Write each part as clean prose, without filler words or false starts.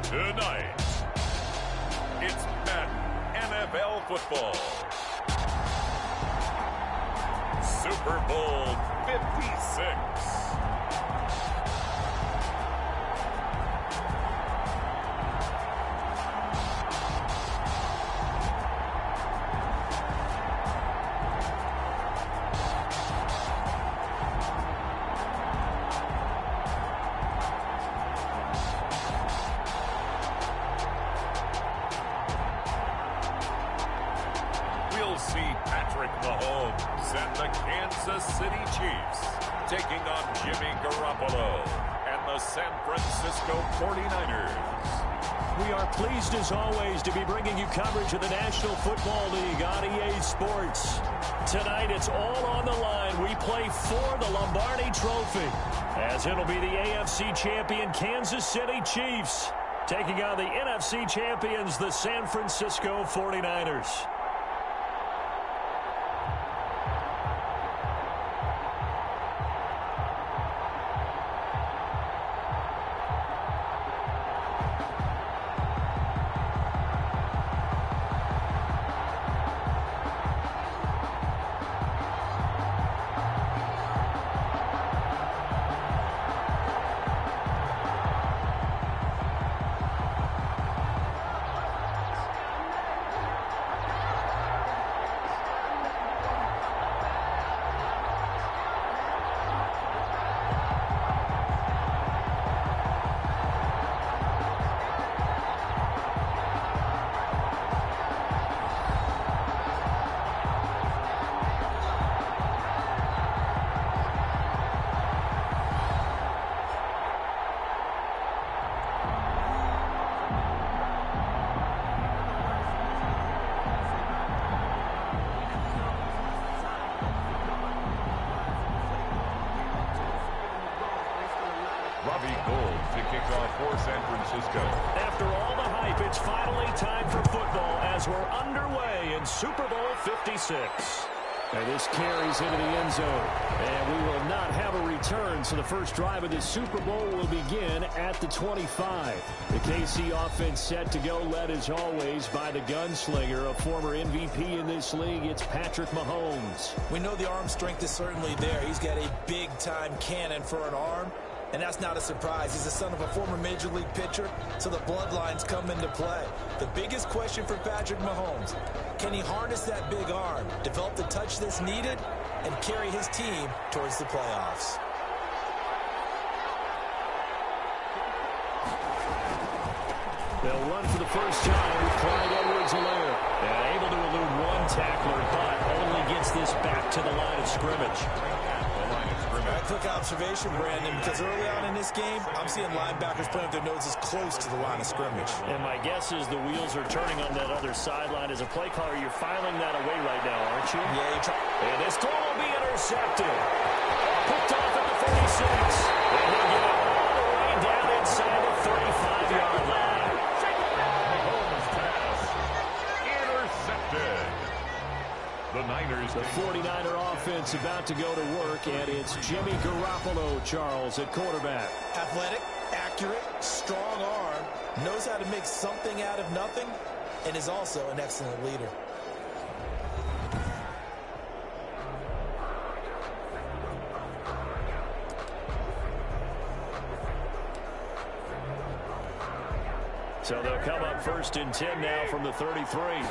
Tonight, it's Madden NFL football. Super Bowl 56. Mahomes and the Kansas City Chiefs taking on Jimmy Garoppolo and the San Francisco 49ers. We are pleased as always to be bringing you coverage of the National Football League on EA Sports. Tonight it's all on the line. We play for the Lombardi Trophy as it'll be the AFC champion Kansas City Chiefs taking on the NFC champions, the San Francisco 49ers. For San Francisco. After all the hype, it's finally time for football as we're underway in Super Bowl 56. And this carries into the end zone. And we will not have a return, so the first drive of the Super Bowl will begin at the 25. The KC offense set to go, led as always by the gunslinger, a former MVP in this league. It's Patrick Mahomes. We know the arm strength is certainly there. He's got a big-time cannon for an arm. And that's not a surprise. He's the son of a former Major League pitcher, so the bloodlines come into play. The biggest question for Patrick Mahomes, can he harness that big arm, develop the touch that's needed, and carry his team towards the playoffs? They'll run for the first time with Clyde Edwards-Helaire. And able to elude one tackler, but only gets this back to the line of scrimmage. The line of scrimmage. quick observation, Brandon, because early on in this game, I'm seeing linebackers playing with their noses close to the line of scrimmage. And my guess is the wheels are turning on that other sideline. As a play caller, you're filing that away right now, aren't you? Yeah, you're trying. And this throw will be intercepted. Picked off at the 36. And he'll get it all the way down inside the 35-yard line. Mahomes pass intercepted. The Niners. The 49er offense about to go to work, and it's Jimmy Garoppolo, Charles, at quarterback. Athletic, accurate, strong arm, knows how to make something out of nothing, and is also an excellent leader. So they'll come up 1st and 10 now from the 33.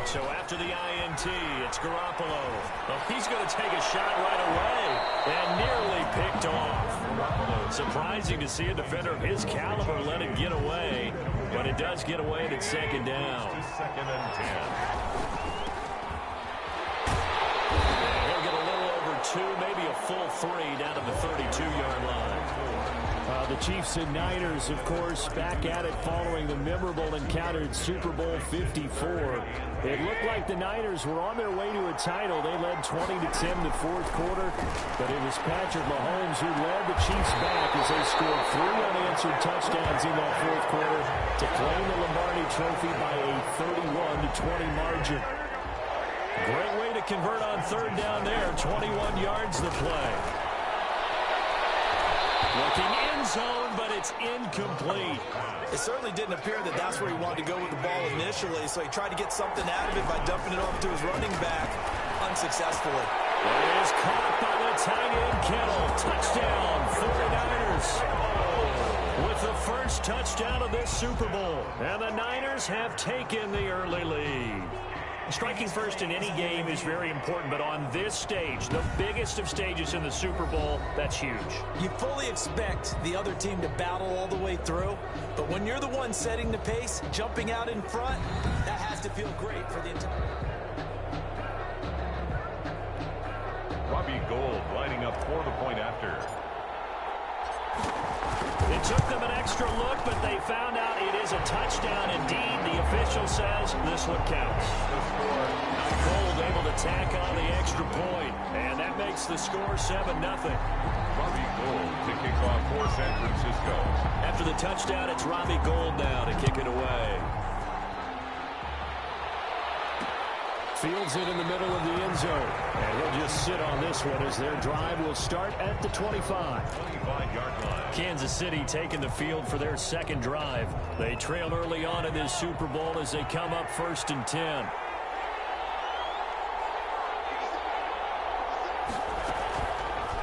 So after the INT, it's Garoppolo. Well, he's going to take a shot right away and nearly picked off. Surprising to see a defender of his caliber let it get away, but it does get away and it's 2nd down. 2nd and 10. And he'll get a little over 2, maybe a full 3 down to the 32-yard line. The Chiefs and Niners, of course, back at it following the memorable encounter in Super Bowl 54. It looked like the Niners were on their way to a title. They led 20-10 the 4th quarter, but it was Patrick Mahomes who led the Chiefs back as they scored 3 unanswered touchdowns in that 4th quarter to claim the Lombardi Trophy by a 31-20 margin. Great way to convert on 3rd down there. 21 yards the play. Looking end zone, but it's incomplete. It certainly didn't appear that that's where he wanted to go with the ball initially, so he tried to get something out of it by dumping it off to his running back unsuccessfully. It is caught by the tight end Kittle. Touchdown, 49ers. With the first touchdown of this Super Bowl. And the Niners have taken the early lead. Striking first in any game is very important, but on this stage, the biggest of stages in the Super Bowl, that's huge. You fully expect the other team to battle all the way through, but when you're the one setting the pace, jumping out in front, that has to feel great for the entire... Robbie Gould lining up for the point after. It took them an extra look, but they found out it is a touchdown indeed. The official says this one counts. Gould able to tack on the extra point, and that makes the score 7-0. Robbie Gould to kick off for San Francisco. After the touchdown, it's Robbie Gould now to kick it away. Fields it in the middle of the end zone. And he'll just sit on this one as their drive will start at the 25-yard line. Kansas City taking the field for their 2nd drive. They trail early on in this Super Bowl as they come up 1st and 10.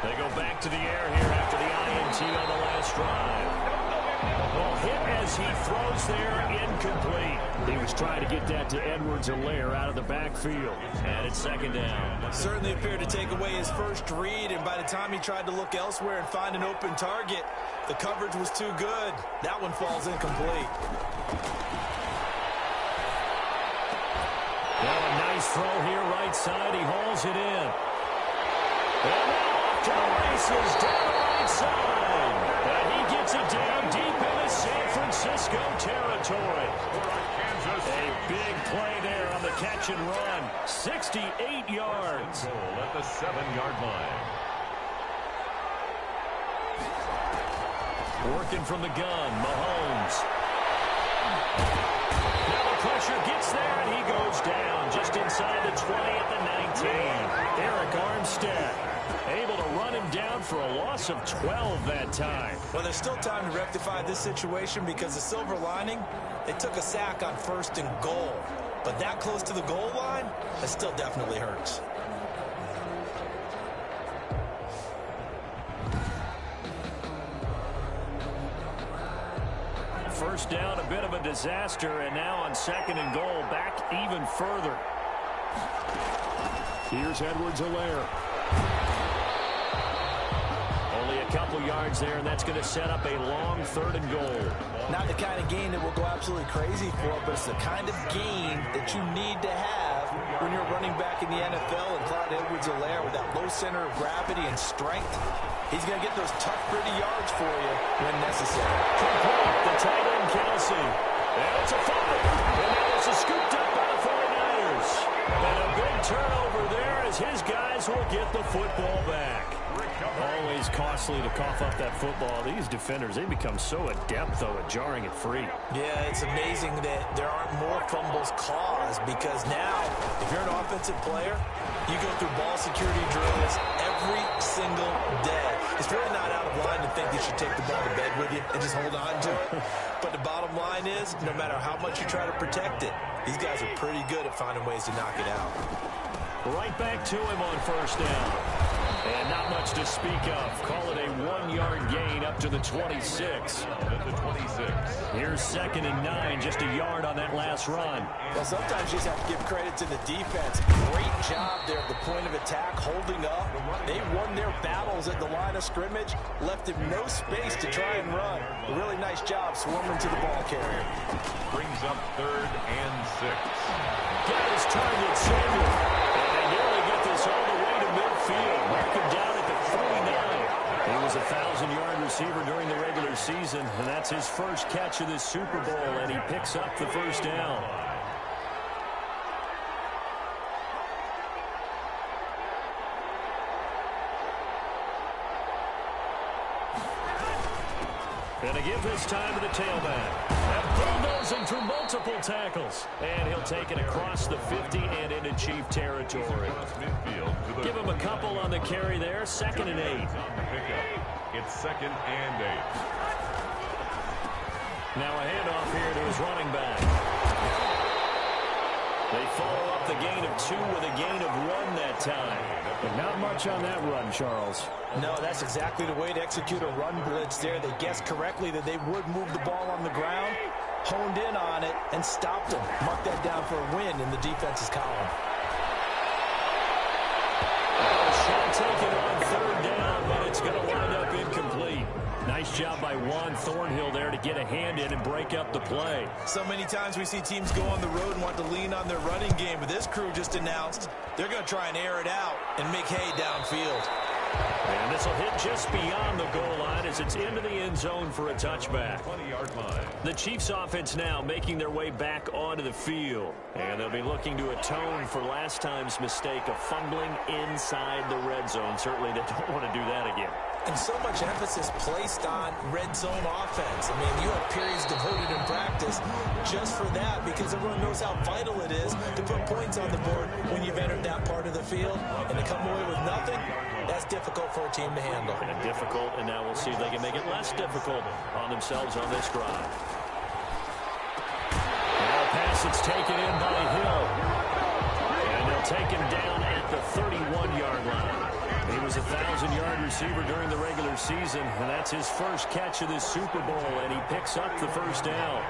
They go back to the air here after the INT on the last drive. Ball hit as he throws there, incomplete. He was trying to get that to Edwards-Helaire out of the backfield. And it's 2nd down. Certainly appeared to take away his first read, and by the time he tried to look elsewhere and find an open target, the coverage was too good. That one falls incomplete. Well, a nice throw here, right side. He hauls it in. And now to the races down the right side. And he gets it down deep into San Francisco territory. A big play there on the catch and run. 68 yards. Goal at the 7-yard line. Working from the gun, Mahomes. Now the pressure gets there, and he goes down just inside the 20 at the 19. Eric Armstead able to run him down for a loss of 12 that time. Well, there's still time to rectify this situation because the silver lining, they took a sack on 1st and goal. But that close to the goal line, that still definitely hurts. First down, a bit of a disaster, and now on 2nd and goal, back even further. Here's Edwards-Helaire. Only a couple yards there, and that's going to set up a long 3rd and goal. Not the kind of gain that will go absolutely crazy for, but it's the kind of gain that you need to have when you're running back in the NFL and Clyde Edwards-Helaire with that low center of gravity and strength, he's going to get those tough, gritty yards for you when necessary. Complete, the tight end, Kelsey. And it's a fumble. And now it's a scooped up by the 49ers. And a big turnover there as his guys will get the football back. Always costly to cough up that football. These defenders, they become so adept, though, at jarring it free. Yeah, it's amazing that there aren't more fumbles caused because now, if you're an offensive player, you go through ball security drills every single day. It's really not out of line to think you should take the ball to bed with you and just hold on to it. But the bottom line is, no matter how much you try to protect it, these guys are pretty good at finding ways to knock it out. Right back to him on first down. And not much to speak of. Call it a 1-yard gain up to the 26. Here's 2nd and 9, just a yard on that last run. Well, sometimes you just have to give credit to the defense. Great job there at the point of attack, holding up. They won their battles at the line of scrimmage, left him no space to try and run. A really nice job swarming to the ball carrier. Brings up 3rd and 6. Got his target, Samuel. And they nearly get this all the way to midfield. Mark him down at the 49. He was a 1,000-yard receiver during the regular season, and that's his first catch of this Super Bowl, and he picks up the first down. And a give this time to the tailback. And bulldozing through multiple tackles. And he'll take it across the 50 and into Chief territory. Give him a couple on the carry there. 2nd and 8. It's 2nd and 8. Now a handoff here to his running back. They follow up the gain of 2 with a gain of 1 that time. But not much on that run, Charles. No, that's exactly the way to execute a run blitz there. They guessed correctly that they would move the ball on the ground, honed in on it, and stopped them. Mark that down for a win in the defense's column. Shot taken on 3rd down, but it's going to wind up incomplete. Nice job by Juan Thornhill there to get a hand in and break up the play. So many times we see teams go on the road and want to lean on their running game, but this crew just announced they're going to try and air it out and make hay downfield. And this will hit just beyond the goal line as it's into the end zone for a touchback. 20-yard line. The Chiefs offense now making their way back onto the field. And they'll be looking to atone for last time's mistake of fumbling inside the red zone. Certainly they don't want to do that again. And so much emphasis placed on red zone offense. I mean, you have periods devoted in practice just for that because everyone knows how vital it is to put points on the board when you've entered that part of the field. And to come away with nothing, that's difficult for a team to handle. And difficult, and now we'll see if they can make it less difficult on themselves on this drive. Now a pass that's taken in by Hill. And they'll take him down at the 31-yard line. He was a 1,000-yard receiver during the regular season, and that's his first catch of this Super Bowl, and he picks up the first down.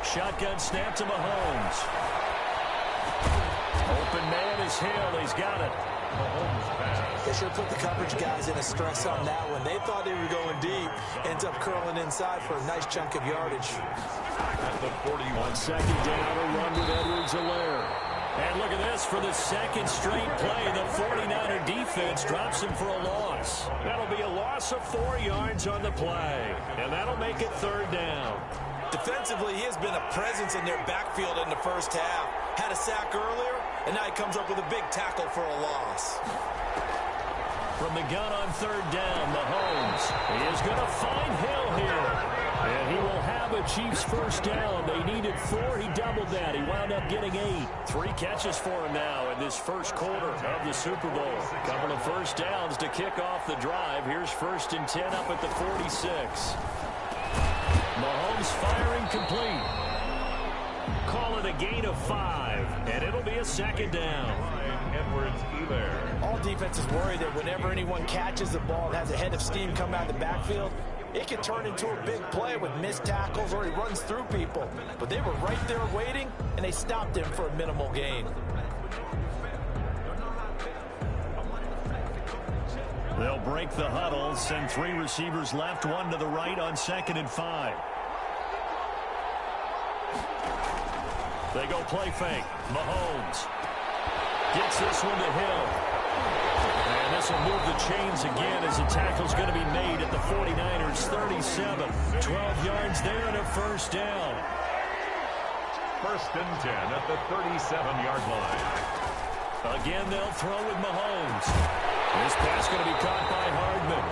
Shotgun snap to Mahomes. Open man is Hill. He's got it. They should put the coverage guys in a stress on that one. They thought they were going deep. Ends up curling inside for a nice chunk of yardage. At the 41. 2nd down, a run with Edwards-Helaire. And look at this, for the 2nd straight play, the 49er defense drops him for a loss. That'll be a loss of 4 yards on the play, and that'll make it 3rd down. Defensively, he has been a presence in their backfield in the first half. Had a sack earlier, and now he comes up with a big tackle for a loss. From the gun on 3rd down, Mahomes. He is going to find Hill here. And he will have a Chiefs first down. They needed 4. He doubled that. He wound up getting 8. 3 catches for him now in this first quarter of the Super Bowl. Couple of first downs to kick off the drive. Here's 1st and 10 up at the 46. Mahomes firing complete. Call it a gain of 5. And it'll be a 2nd down. Edwards-Helaire. All defenses worry that whenever anyone catches the ball and has a head of steam come out of the backfield, it can turn into a big play with missed tackles or he runs through people. But they were right there waiting, and they stopped him for a minimal gain. They'll break the huddle, send 3 receivers left, 1 to the right on 2nd and 5. They go play fake. Mahomes gets this one to Hill. And this will move the chains again as the tackle's going to be made at the 49ers 37. 12 yards there and a first down. First and 10 at the 37-yard line. Again, they'll throw with Mahomes. This pass going to be caught by Hardman.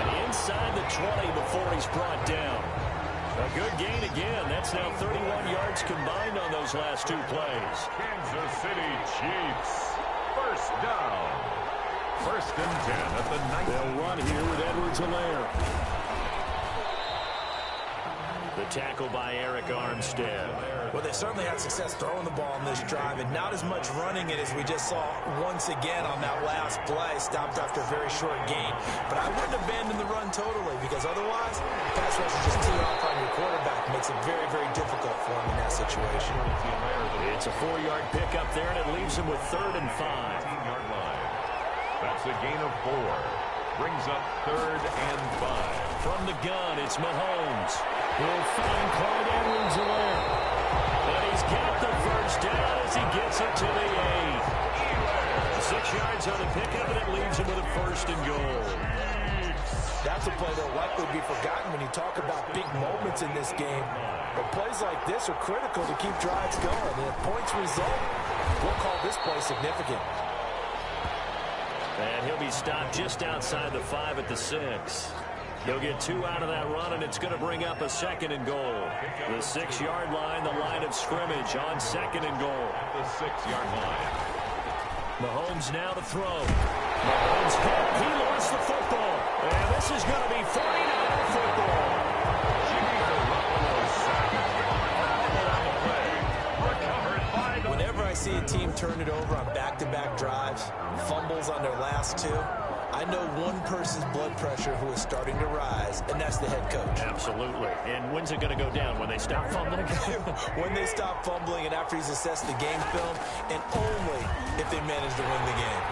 And inside the 20 before he's brought down. A good gain again. That's now 31 yards combined on those last two plays. Kansas City Chiefs. First down. First and 10 at the 9. They'll run here with Edwards-Helaire. The tackle by Eric Armstead. Well, they certainly had success throwing the ball on this drive, and not as much running it as we just saw once again on that last play. Stopped after a very short gain. But I wouldn't abandon the run totally, because otherwise, pass rush is just tee off on your quarterback. Makes it very, very difficult for him in that situation. It's a 4-yard pickup there, and it leaves him with 3rd and 5. That's a gain of 4. Brings up 3rd and 5. From the gun, it's Mahomes. He'll find Clyde Edwards-Helaire. And he's got the first down as he gets it to the 8. 6 yards on the pickup, and it leaves him with a 1st and goal. That's a play that will likely be forgotten when you talk about big moments in this game. But plays like this are critical to keep drives going. And if points result, we'll call this play significant. And he'll be stopped just outside the 5 at the 6. He'll get 2 out of that run, and it's going to bring up a 2nd and goal. The 6-yard line, the line of scrimmage on 2nd and goal. At the 6-yard line. Mahomes now to throw. Mahomes hit. He lost the football. And this is going to be 49er football. Whenever I see a team turn it over on back-to-back drives, fumbles on their last 2, I know one person's blood pressure who is starting to rise, and that's the head coach. Absolutely. And when's it going to go down? When they stop fumbling? When they stop fumbling and after he's assessed the game film, and only if they manage to win the game.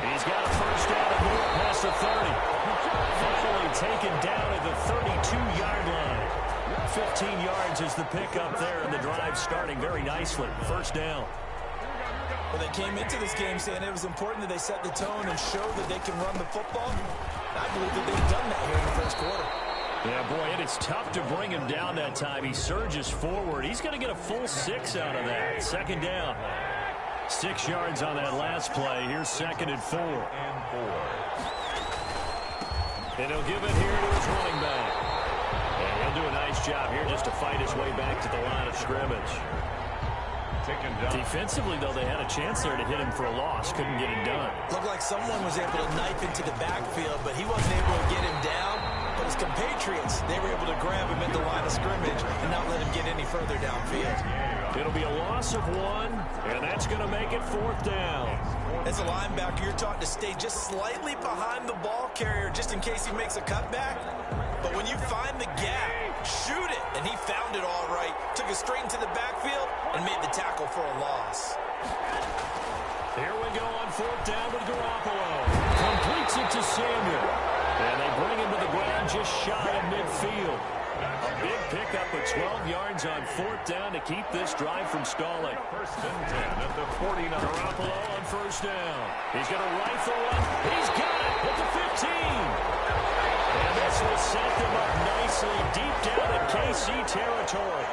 He's got a first down and more past the 30. Finally taken down at the 32-yard line. 15 yards is the pickup there, and the drive starting very nicely. First down. Well, they came into this game saying it was important that they set the tone and show that they can run the football. I believe that they've done that here in the first quarter. Yeah, boy, and it's tough to bring him down that time. He surges forward. He's going to get a full 6 out of that. Second down. 6 yards on that last play. Here's 2nd and 4. And he'll give it here to his running back. And he'll do a nice job here just to fight his way back to the line of scrimmage. Defensively, though, they had a chance there to hit him for a loss. Couldn't get it done. Looked like someone was able to knife into the backfield, but he wasn't able to get him down. But his compatriots, they were able to grab him at the line of scrimmage and not let him get any further downfield. It'll be a loss of 1, and that's going to make it 4th down. As a linebacker, you're taught to stay just slightly behind the ball carrier just in case he makes a cutback. But when you find the gap, shoot it. And he found it all right. Took it straight into the backfield and made the tackle for a loss. Here we go on 4th down with Garoppolo. Completes it to Samuel. And they bring him to the ground just shy of midfield. A big pickup of 12 yards on 4th down to keep this drive from stalling. First and 10 at the 49. Garoppolo on first down. He's going to rifle one. He's got it at the 15. And this will set them up nicely deep down in KC territory.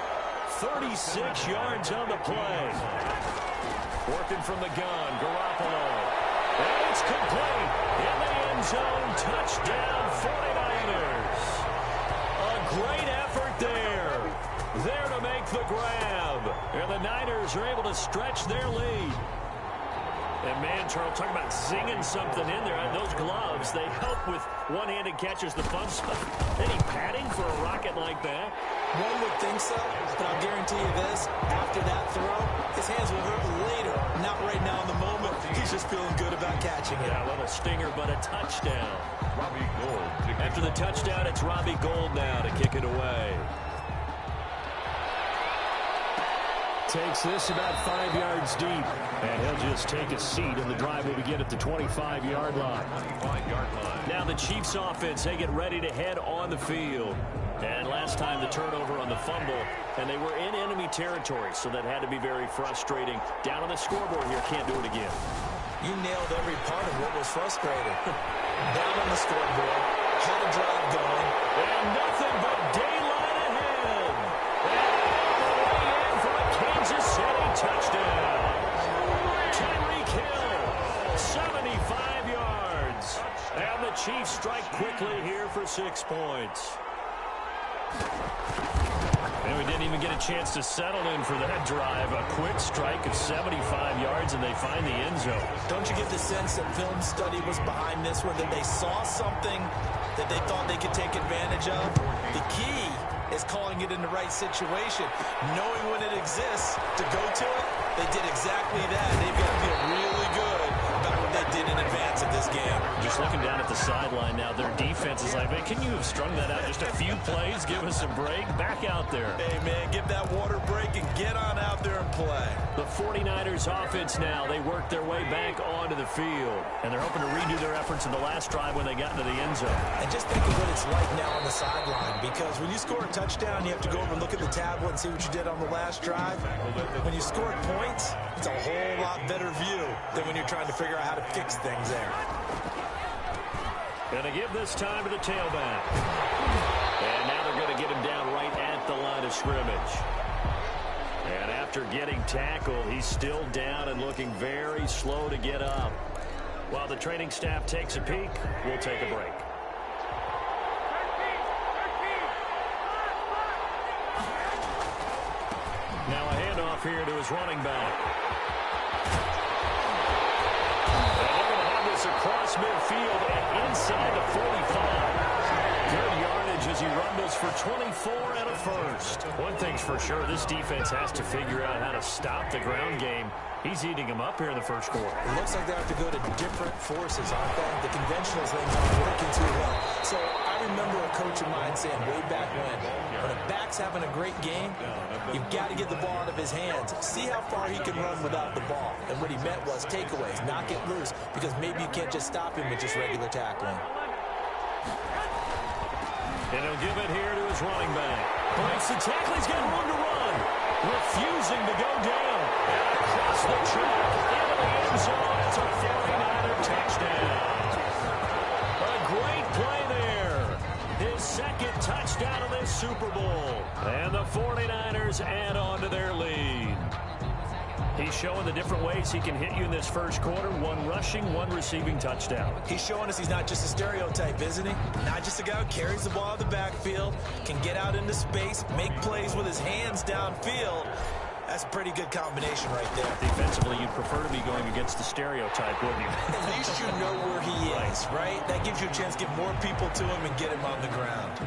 36 yards on the play. Working from the gun, Garoppolo. And it's complete. In the end zone, touchdown 49ers. A great effort there. There to make the grab. And the Niners are able to stretch their lead. And man, Charles, talking about zinging something in there. Those gloves, they help with one-handed catches, the fun stuff. Any padding for a rocket like that? One would think so, but I'll guarantee you this. After that throw, his hands will hurt later. Not right now in the moment. He's just feeling good about catching it. Yeah, a little stinger, but a touchdown. Robbie Gould. After the touchdown, it's Robbie Gould now to kick it away. Takes this about 5 yards deep. And he'll just take a seat, and the drive will begin at the 25-yard line. Now the Chiefs offense, they get ready to head on the field. And last time the turnover on the fumble, and they were in enemy territory, so that had to be very frustrating. Down on the scoreboard here, can't do it again. You nailed every part of what was frustrating. Down on the scoreboard, had a drive going. And nothing but daylight ahead. And the way in for a Kansas City touchdown. Tyreek Hill, 75 yards. And the Chiefs strike quickly here for 6 points. And we didn't even get a chance to settle in for that drive. A quick strike of 75 yards, and they find the end zone. Don't you get the sense that film study was behind this one, that they saw something that they thought they could take advantage of? The key is calling it in the right situation. Knowing when it exists to go to it, they did exactly that. They've got to feel really good about what they did in advance of this game. Just looking down at the sideline now, their defense is like, man, can you have strung that out just a few plays? Give us a break. Back out there. Hey, man, give that water break and get on out there and play. The 49ers offense now, they work their way back onto the field. And they're hoping to redo their efforts in the last drive when they got into the end zone. And just think of what it's like now on the sideline, because when you score a touchdown, you have to go over and look at the tablet and see what you did on the last drive. When you score points, it's a whole lot better view than when you're trying to figure out how to fix things there. Going to give this time to the tailback. And now they're going to get him down right at the line of scrimmage. And after getting tackled, he's still down and looking very slow to get up. While the training staff takes a peek, we'll take a break. Now a handoff here to his running back. Across midfield and inside the 45. Good yardage as he rumbles for 24 and a first. One thing's for sure, this defense has to figure out how to stop the ground game. He's eating him up here in the first quarter. It looks like they have to go to different forces, aren't they? The conventional things aren't working too well. So I remember a coach of mine saying way back when a back's having a great game, you've got to get the ball out of his hands. See how far he can run without the ball. And what he meant was takeaways, knock it loose, because maybe you can't just stop him with just regular tackling. And he'll give it here to his running back. Breaks the tackle, he's got room to run. Refusing to go down. And across the track, into the end zone. It's a 49er touchdown. A great play there. His second touchdown of this Super Bowl. And the 49ers add on to their lead. He's showing the different ways he can hit you in this first quarter. One rushing, one receiving touchdown. He's showing us he's not just a stereotype, isn't he? Not just a guy who carries the ball out of the backfield, can get out into space, make plays with his hands downfield. That's a pretty good combination right there. Defensively, you'd prefer to be going against the stereotype, wouldn't you? At least you know where he is, right? That gives you a chance to get more people to him and get him on the ground.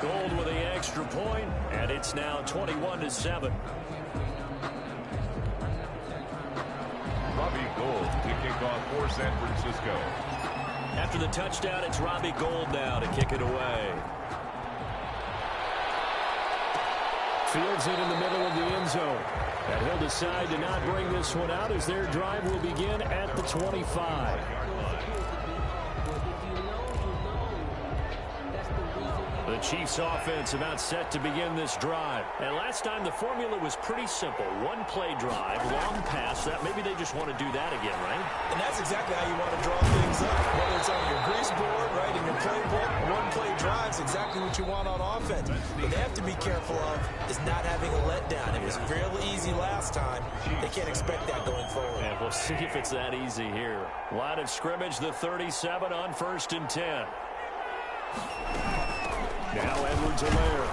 Gold with the extra point, and it's now 21-7. Robbie Gould to kick off for San Francisco. After the touchdown, it's Robbie Gould now to kick it away. Fields it in the middle of the end zone. And he'll decide to not bring this one out as their drive will begin at the 25. The Chiefs offense about set to begin this drive. And last time the formula was pretty simple. One play drive, long pass. That maybe they just want to do that again, right? And that's exactly how you want to draw things up. Whether it's on your grease board, right, in your playbook, one play drive's exactly what you want on offense. What they have to be careful of is not having a letdown. It was real easy last time. They can't expect that going forward. And we'll see if it's that easy here. Line of scrimmage, the 37 on 1st and 10. Now Edwards-Helaire.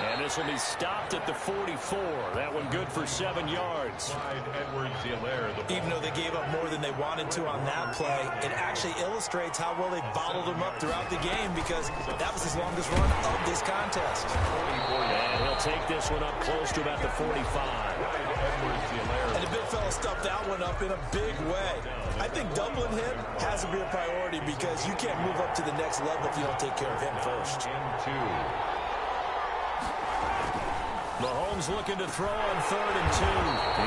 And this will be stopped at the 44. That one good for 7 yards. Even though they gave up more than they wanted to on that play, it actually illustrates how well they bottled him up throughout the game, because that was his longest run of this contest. And he'll take this one up close to about the 45. And the big fella stuffed that one up in a big way. I think doubling him has to be a priority, because you can't move up to the next level if you don't take care of him first. Mahomes looking to throw on 3rd and 2.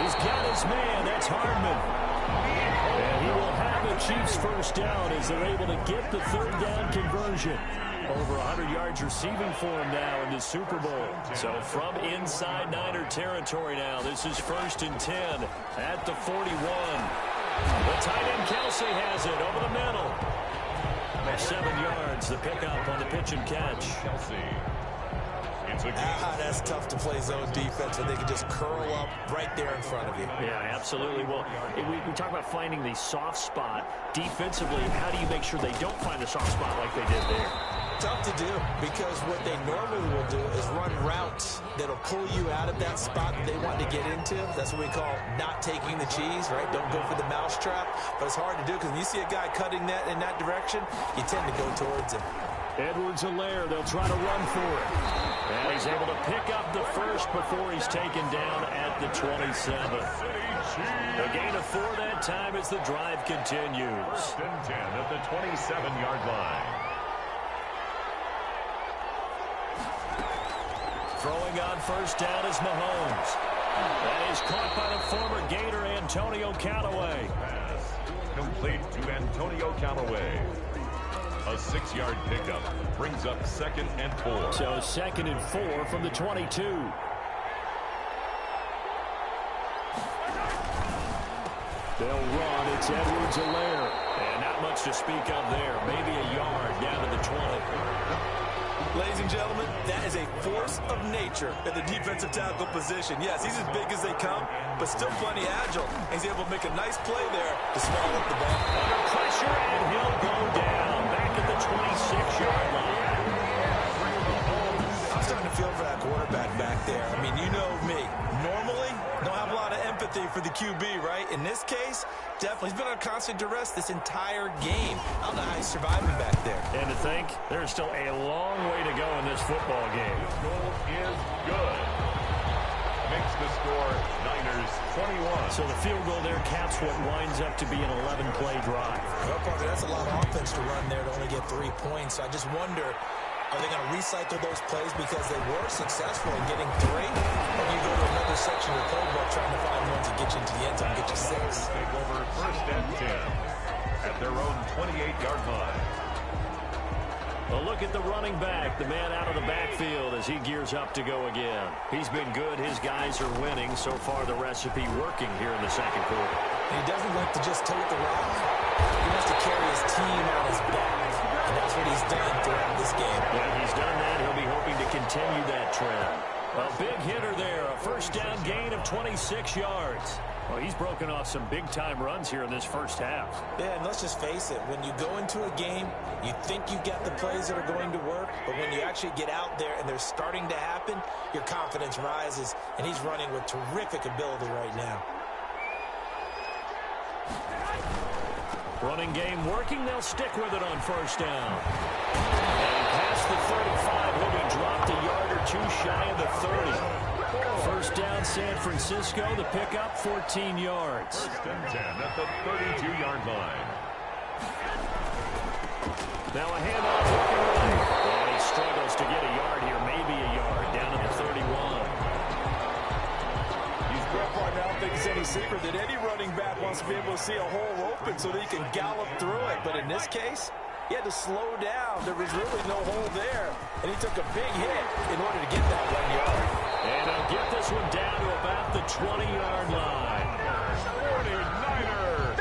He's got his man. That's Hardman. And he will have it Chiefs first down as they're able to get the third down conversion. Over 100 yards receiving for him now in the Super Bowl. So from inside Niner territory now, this is 1st and 10 at the 41. The tight end Kelsey has it over the middle. 7 yards, the pickup on the pitch and catch. Kelsey. That's tough to play zone defense when they can just curl up right there in front of you. Yeah, absolutely. Well, we talk about finding the soft spot. Defensively, how do you make sure they don't find the soft spot like they did there? Tough to do, because what they normally will do is run routes that'll pull you out of that spot that they want to get into. That's what we call not taking the cheese, right? Don't go for the mousetrap. But it's hard to do because when you see a guy cutting that in that direction, you tend to go towards him. Edwards-Helaire, they'll try to run for it. And he's able to pick up the first before he's taken down at the 27. A gain of 4 that time as the drive continues. 1st and 10 at the 27-yard line. Throwing on first down is Mahomes. That is caught by the former Gator Antonio Callaway. Pass complete to Antonio Callaway. A 6-yard pickup brings up 2nd and 4. So 2nd and 4 from the 22. They'll run. It's Edwards-Helaire. And not much to speak of there. Maybe a yard down to the 20. Ladies and gentlemen, that is a force of nature at the defensive tackle position. Yes, he's as big as they come, but still plenty agile. He's able to make a nice play there to swallow up the ball. Under pressure, and he'll go down back at the 26-yard line. I'm starting to feel for that quarterback back there. I mean, you know me. Normally, don't have a lot of empathy for the QB, right? In this case, definitely. He's been on constant duress this entire game. I don't know how he's surviving back there. And to think, there's still a long way to go in this football game. Goal is good. Makes the score Niners 21. So the field goal there caps what winds up to be an 11-play drive. Well, Parker, that's a lot of offense to run there to only get 3 points. So I just wonder, are they going to recycle those plays because they were successful in getting 3? Or do you go to another section of the playbook trying to find ones that get you into the end zone and get you 6? Take over 1st and 10 at their own 28-yard line. A look at the running back, the man out of the backfield as he gears up to go again. He's been good. His guys are winning. So far, the recipe working here in the 2nd quarter. And he doesn't like to just tote the rock. He wants to carry his team on his back. And that's what he's done throughout this game. Yeah, he's done that. He'll be hoping to continue that trend. A big hitter there. A 1st down gain of 26 yards. Well, he's broken off some big-time runs here in this 1st half. Yeah, and let's just face it. When you go into a game, you think you got the plays that are going to work, but when you actually get out there and they're starting to happen, your confidence rises, and he's running with terrific ability right now. Running game working. They'll stick with it on 1st down. And past the 35, he'll be dropped a yard or 2 shy of the 30. 1st down, San Francisco. The pickup, 14 yards. 1st and 10 at the 32-yard line. Now a handoff looking right. And he struggles to get a yard here, maybe a yard, down to the 31. I don't think it's any secret that any running back wants to be able to see a hole open so that he can gallop through it. But in this case, he had to slow down. There was really no hole there. And he took a big hit in order to get that 1 yard. And he'll get this one down to about the 20-yard line. 49ers.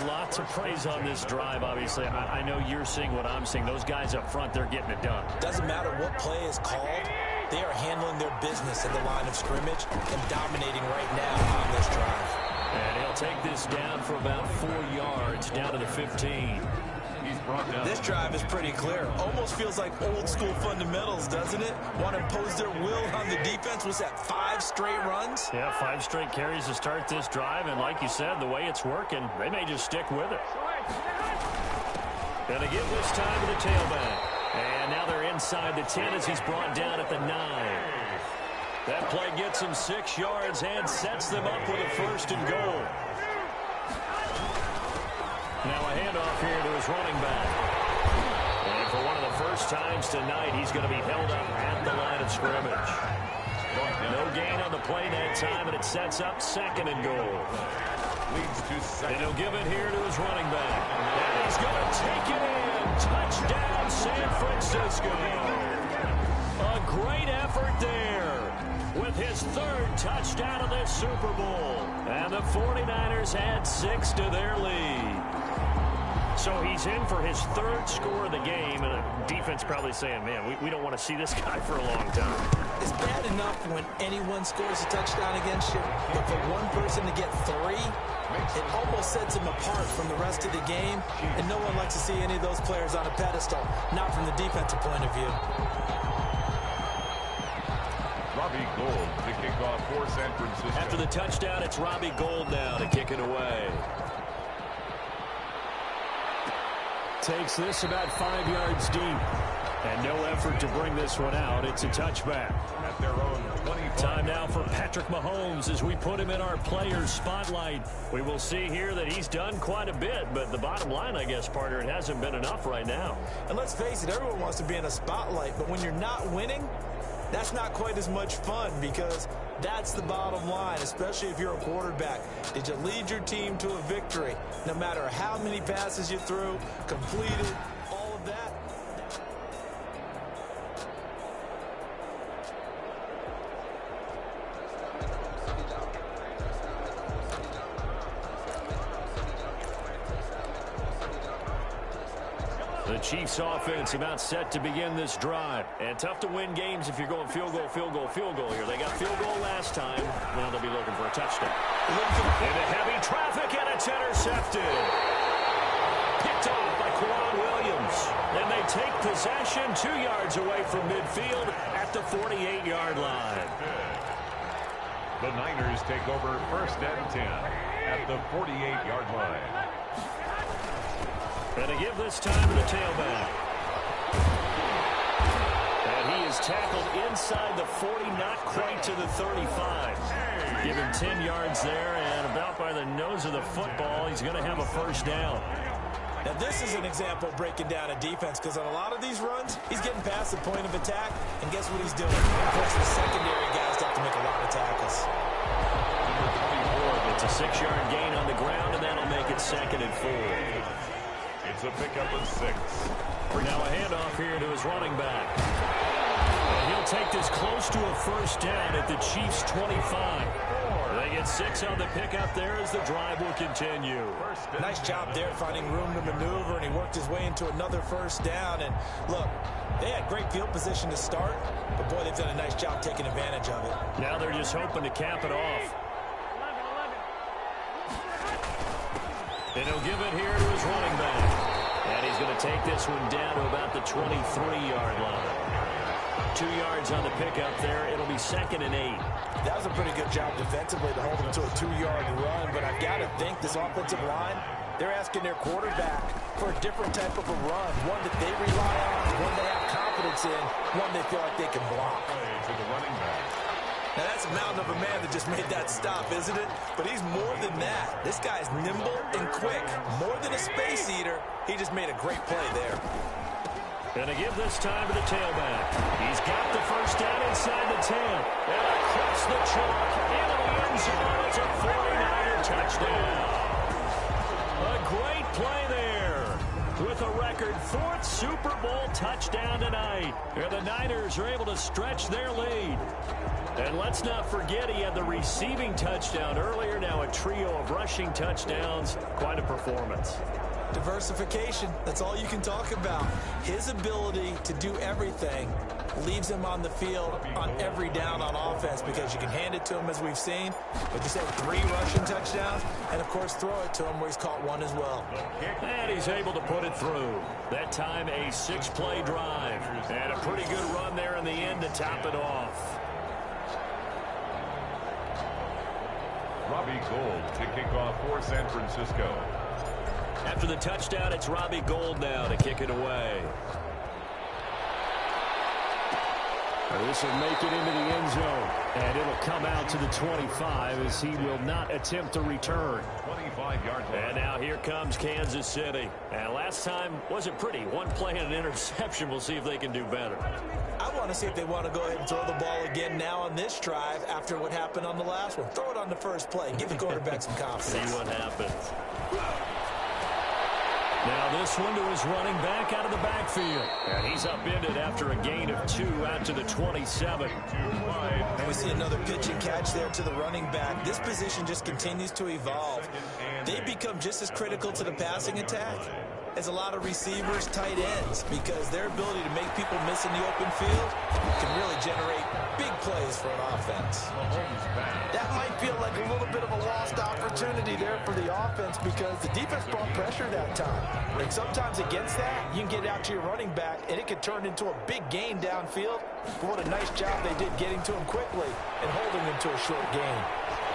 A lot to praise on this drive, obviously. I know you're seeing what I'm seeing. Those guys up front, they're getting it done. Doesn't matter what play is called. They are handling their business at the line of scrimmage and dominating right now on this drive. And he'll take this down for about 4 yards, down to the 15. He's brought down. This drive is pretty clear. Almost feels like old school fundamentals, doesn't it? Want to impose their will on the defense. Was that 5 straight runs? Yeah, 5 straight carries to start this drive. And like you said, the way it's working, they may just stick with it. Gonna give this time to the tailback. And now they're inside the 10 as he's brought down at the 9. That play gets him 6 yards and sets them up with a 1st and goal. Now a handoff here to his running back. And for one of the first times tonight, he's going to be held up at the line of scrimmage. No gain on the play that time, and it sets up 2nd and goal. leads to second. And he'll give it here to his running back. And he's going to take it in. Touchdown, San Francisco. A great effort there with his third touchdown of this Super Bowl. And the 49ers add 6 to their lead. So he's in for his third score of the game, and the defense probably saying, man, we don't want to see this guy for a long time. It's bad enough when anyone scores a touchdown against you, but for one person to get 3, it almost sets him apart from the rest of the game, and no one likes to see any of those players on a pedestal, not from the defensive point of view. Robbie Gould to kick off for San Francisco. After the touchdown, it's Robbie Gould now to kick it away. Takes this about 5 yards deep. And no effort to bring this one out. It's a touchback. At their own 25. Time now for Patrick Mahomes as we put him in our players spotlight. We will see here that he's done quite a bit, but the bottom line, I guess, partner, it hasn't been enough right now. And let's face it, everyone wants to be in a spotlight, but when you're not winning, that's not quite as much fun because that's the bottom line, especially if you're a quarterback. Did you lead your team to a victory? No matter how many passes you threw, completed, all of that. The Chiefs offense about set to begin this drive. And tough to win games if you're going field goal, field goal, field goal here. They got field goal last time. Now they'll be looking for a touchdown. Into heavy traffic, and it's intercepted. Picked off by Quan Williams. And they take possession 2 yards away from midfield at the 48-yard line. The Niners take over 1st and 10 at the 48-yard line. And to give this time to the tailback. And he is tackled inside the 40, not quite to the 35. Give him 10 yards there, and about by the nose of the football, he's going to have a first down. Now, this is an example of breaking down a defense because on a lot of these runs, he's getting past the point of attack, and guess what he's doing? Forcing the secondary guys to have to make a lot of tackles. It's a 6-yard gain on the ground, and that'll make it 2nd and 4. It's a pickup of 6. Now a handoff here to his running back. And he'll take this close to a first down at the Chiefs' 25. They get 6 on the pickup there as the drive will continue. Nice job there finding room to maneuver, and he worked his way into another first down. And look, they had great field position to start, but boy, they've done a nice job taking advantage of it. Now they're just hoping to cap it off. And he'll give it here to his running back. And he's going to take this one down to about the 23-yard line. 2 yards on the pickup there. It'll be 2nd and 8. That was a pretty good job defensively to hold him to a 2-yard run, but I've got to think this offensive line, they're asking their quarterback for a different type of a run, one that they rely on, one they have confidence in, one they feel like they can block. To the running back. Now, that's a mountain of a man that just made that stop, isn't it? But he's more than that. This guy's nimble and quick. More than a space eater, he just made a great play there. And to give this time to the tailback. He's got the first down inside the 10. And across the chalk into the end zone. It's a 49er touchdown. A great play there. With a record 4th Super Bowl touchdown tonight. And the Niners are able to stretch their lead. And let's not forget he had the receiving touchdown earlier. Now a trio of rushing touchdowns. Quite a performance. Diversification, that's all you can talk about. His ability to do everything leaves him on the field on every down on offense because you can hand it to him as we've seen. But just had 3 rushing touchdowns and, of course, throw it to him where he's caught 1 as well. And he's able to put it through. That time a 6-play drive. And a pretty good run there in the end to top it off. Robbie Gould to kick off for San Francisco. After the touchdown, it's Robbie Gould now to kick it away. This will make it into the end zone, and it'll come out to the 25 as he will not attempt to return. 25-yard line. And now here comes Kansas City. And last time wasn't pretty. One play and an interception. We'll see if they can do better. I want to see if they want to go ahead and throw the ball again now on this drive after what happened on the last one. Throw it on the first play. Give the quarterback some confidence. See what happens. Now this one to his running back out of the backfield. And he's upended after a gain of 2 out to the 27. And we see another pitch and catch there to the running back. This position just continues to evolve. They become just as critical to the passing attack as a lot of receivers, tight ends, because their ability to make people miss in the open field can really generate big plays for an offense. That might feel like a little bit of a lost opportunity there for the offense because the defense brought pressure that time. And sometimes against that, you can get out to your running back, and it could turn into a big gain downfield. But what a nice job they did getting to him quickly and holding him to a short gain.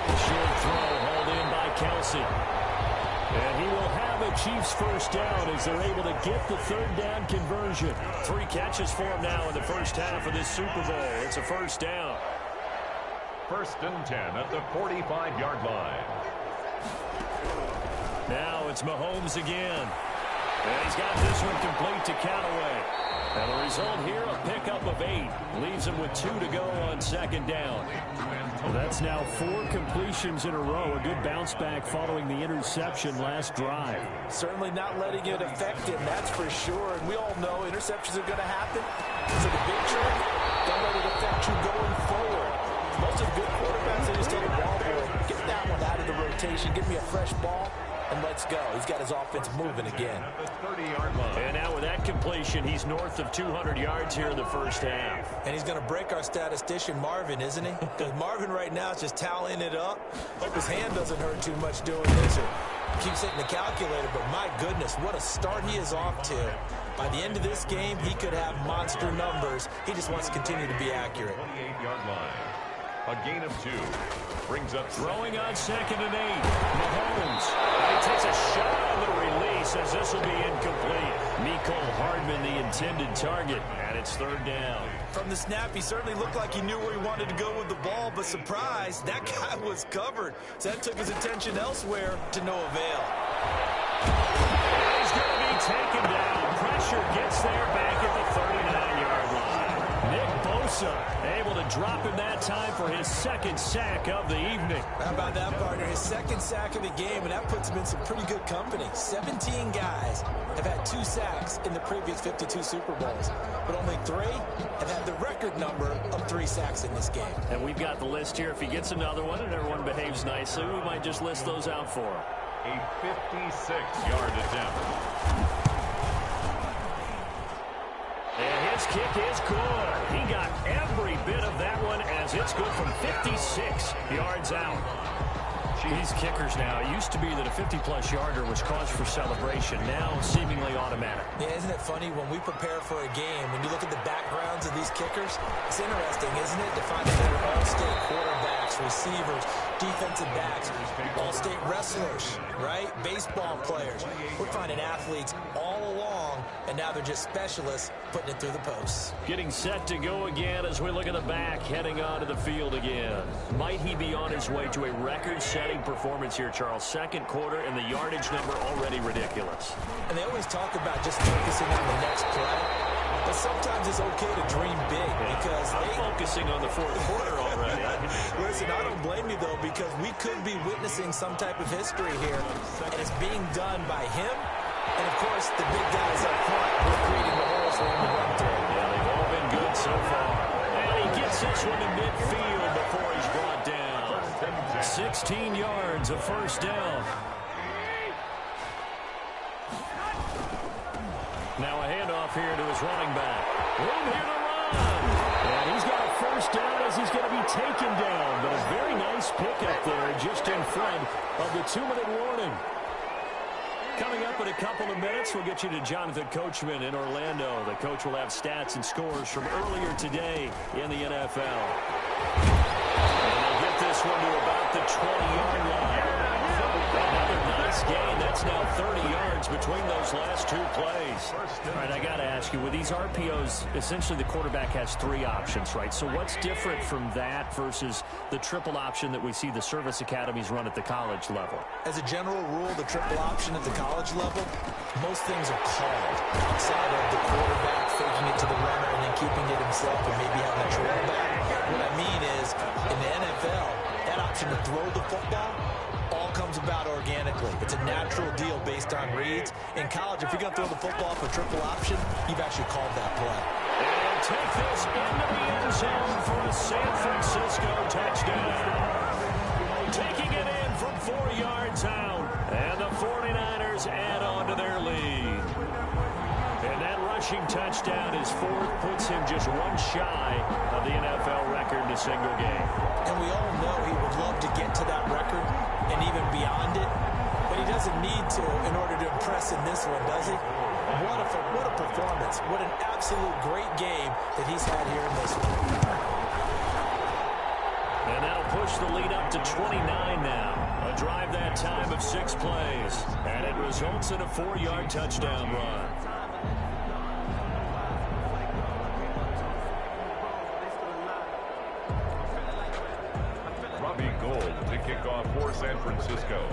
Short throw hauled in by Kelsey. And he will have a Chiefs first down as they're able to get the third down conversion. 3 catches for him now in the first half of this Super Bowl. It's a first down. 1st and 10 at the 45-yard line. Now it's Mahomes again. And he's got this one complete to Callaway. And the result here, a pickup of 8. Leaves him with 2 to go on 2nd down. Well, that's now 4 completions in a row. A good bounce back following the interception last drive. Certainly not letting it affect him, that's for sure. And we all know interceptions are going to happen. So the big trick, don't let it affect you going forward. Most of the good quarterbacks, they just take a ball boy, get that one out of the rotation, give me a fresh ball, and let's go. He's got his offense moving again. And now with that completion, he's north of 200 yards here in the first half. And he's going to break our statistician, Marvin, isn't he? Because Marvin right now is just tallying it up. Hope his hand doesn't hurt too much doing this or keeps hitting the calculator. But my goodness, what a start he is off to. By the end of this game, he could have monster numbers. He just wants to continue to be accurate. 28-yard line. A gain of 2. Brings up throwing on 2nd and 8. Mahomes. And he takes a shot on the release as this will be incomplete. Mecole Hardman, the intended target, and it's 3rd down. From the snap, he certainly looked like he knew where he wanted to go with the ball, but surprise, that guy was covered. So that took his attention elsewhere to no avail. He's going to be taken down. Pressure gets there back at the 39-yard line. Nick Bosa able to drop him that time for his 2nd sack of the evening. How about that, partner? His 2nd sack of the game, and that puts him in some pretty good company. 17 guys have had 2 sacks in the previous 52 Super Bowls, but only 3 have had the record number of 3 sacks in this game. And we've got the list here. If he gets another one and everyone behaves nicely, we might just list those out for him. A 56-yard attempt. And his kick is good. He got every bit of that one as it's good from 56 yards out. These kickers now, it used to be that a 50-plus yarder was cause for celebration. Now seemingly automatic. Yeah, isn't it funny when we prepare for a game, when you look at the backgrounds of these kickers, it's interesting, isn't it, to find out they're all-state quarterbacks, receivers, defensive backs, all-state wrestlers, right? Baseball players. We're finding athletes all along, and now they're just specialists putting it through the posts. Getting set to go again as we look at the back, heading onto the field again. Might he be on his way to a record-setting performance here, Charles? 2nd quarter, and the yardage number already ridiculous. And they always talk about just focusing on the next play. But sometimes it's okay to dream big because I'm focusing on the 4th quarter already. Listen, I don't blame you, though, because we could be witnessing some type of history here, and it's being done by him. And, of course, the big guys up front who are creating the holes for him to run through. Yeah, they've all been good so far. And he gets this one to midfield before he's brought down. 16 yards, a first down. Now a handoff here to his running back. Room here to run. And he's got a first down as he's going to be taken down. But a very nice pickup there just in front of the 2-minute warning. Coming up in a couple of minutes, we'll get you to Jonathan Coachman in Orlando. The coach will have stats and scores from earlier today in the NFL. And they'll get this one to about the 20-yard line. Another nice yards gain. That's now 30 yards between those last two plays. All right, I got to ask you, with these RPOs, essentially the quarterback has three options, right? So what's different from that versus the triple option that we see the service academies run at the college level? As a general rule, the triple option at the college level, most things are called outside of the quarterback faking it to the runner and then keeping it himself and maybe having a trail back. What I mean is, in the NFL, that option to throw the football all comes about organically. It's a natural deal based on reads. In college, if you're going to throw the football for triple option, you've actually called that play. And take this into the end zone for a San Francisco touchdown. Taking it in from 4 yards out. And the 49ers add on to their lead. And that rushing touchdown, his fourth, puts him just one shy of the NFL record in a single game. And we all know he would love to get to that record and even beyond it, but he doesn't need to in order to impress in this one, does he? What a performance. What an absolute great game that he's had here in this one. And that'll push the lead up to 29 now. A drive that time of 6 plays. And it results in a 4-yard touchdown run. To kick off for San Francisco.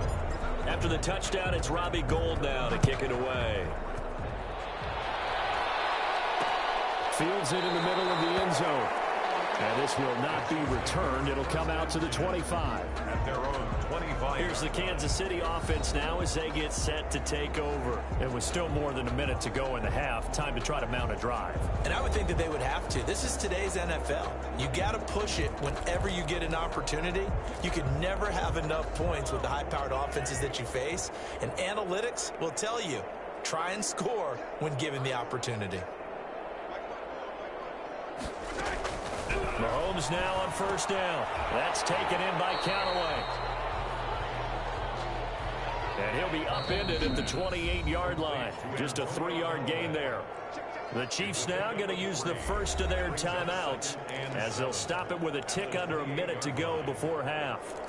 After the touchdown, it's Robbie Gould now to kick it away. Fields it in the middle of the end zone. And this will not be returned. It'll come out to the 25. At their own 25. Here's the Kansas City offense now as they get set to take over. It was still more than a minute to go in the half. Time to try to mount a drive. And I would think that they would have to. This is today's NFL. You got to push it whenever you get an opportunity. You can never have enough points with the high-powered offenses that you face. And analytics will tell you, try and score when given the opportunity. Mahomes now on first down. That's taken in by Callaway. And he'll be upended at the 28-yard line. Just a 3-yard gain there. The Chiefs now going to use the first of their timeouts as they'll stop it with a tick under a minute to go before half.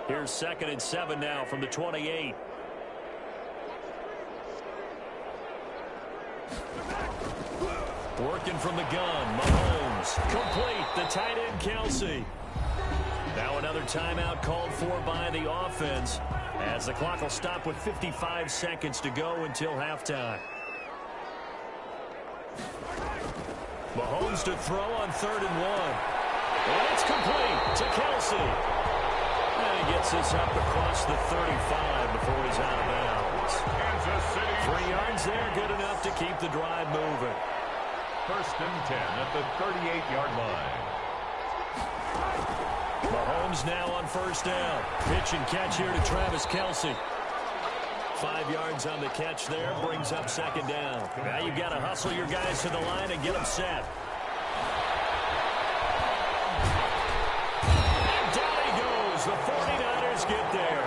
Here's 2nd and 7 now from the 28. Working from the gun, Mahomes. Complete, the tight end, Kelsey. Now another timeout called for by the offense as the clock will stop with 55 seconds to go until halftime. Mahomes to throw on 3rd and 1. And it's complete to Kelsey. And he gets this up across the 35 before he's out of bounds. 3 yards there, good enough to keep the drive moving. 1st and 10 at the 38-yard line. Mahomes now on first down. Pitch and catch here to Travis Kelsey. 5 yards on the catch there, brings up 2nd down. Now you've got to hustle your guys to the line and get them set. And down he goes. The 49ers get there.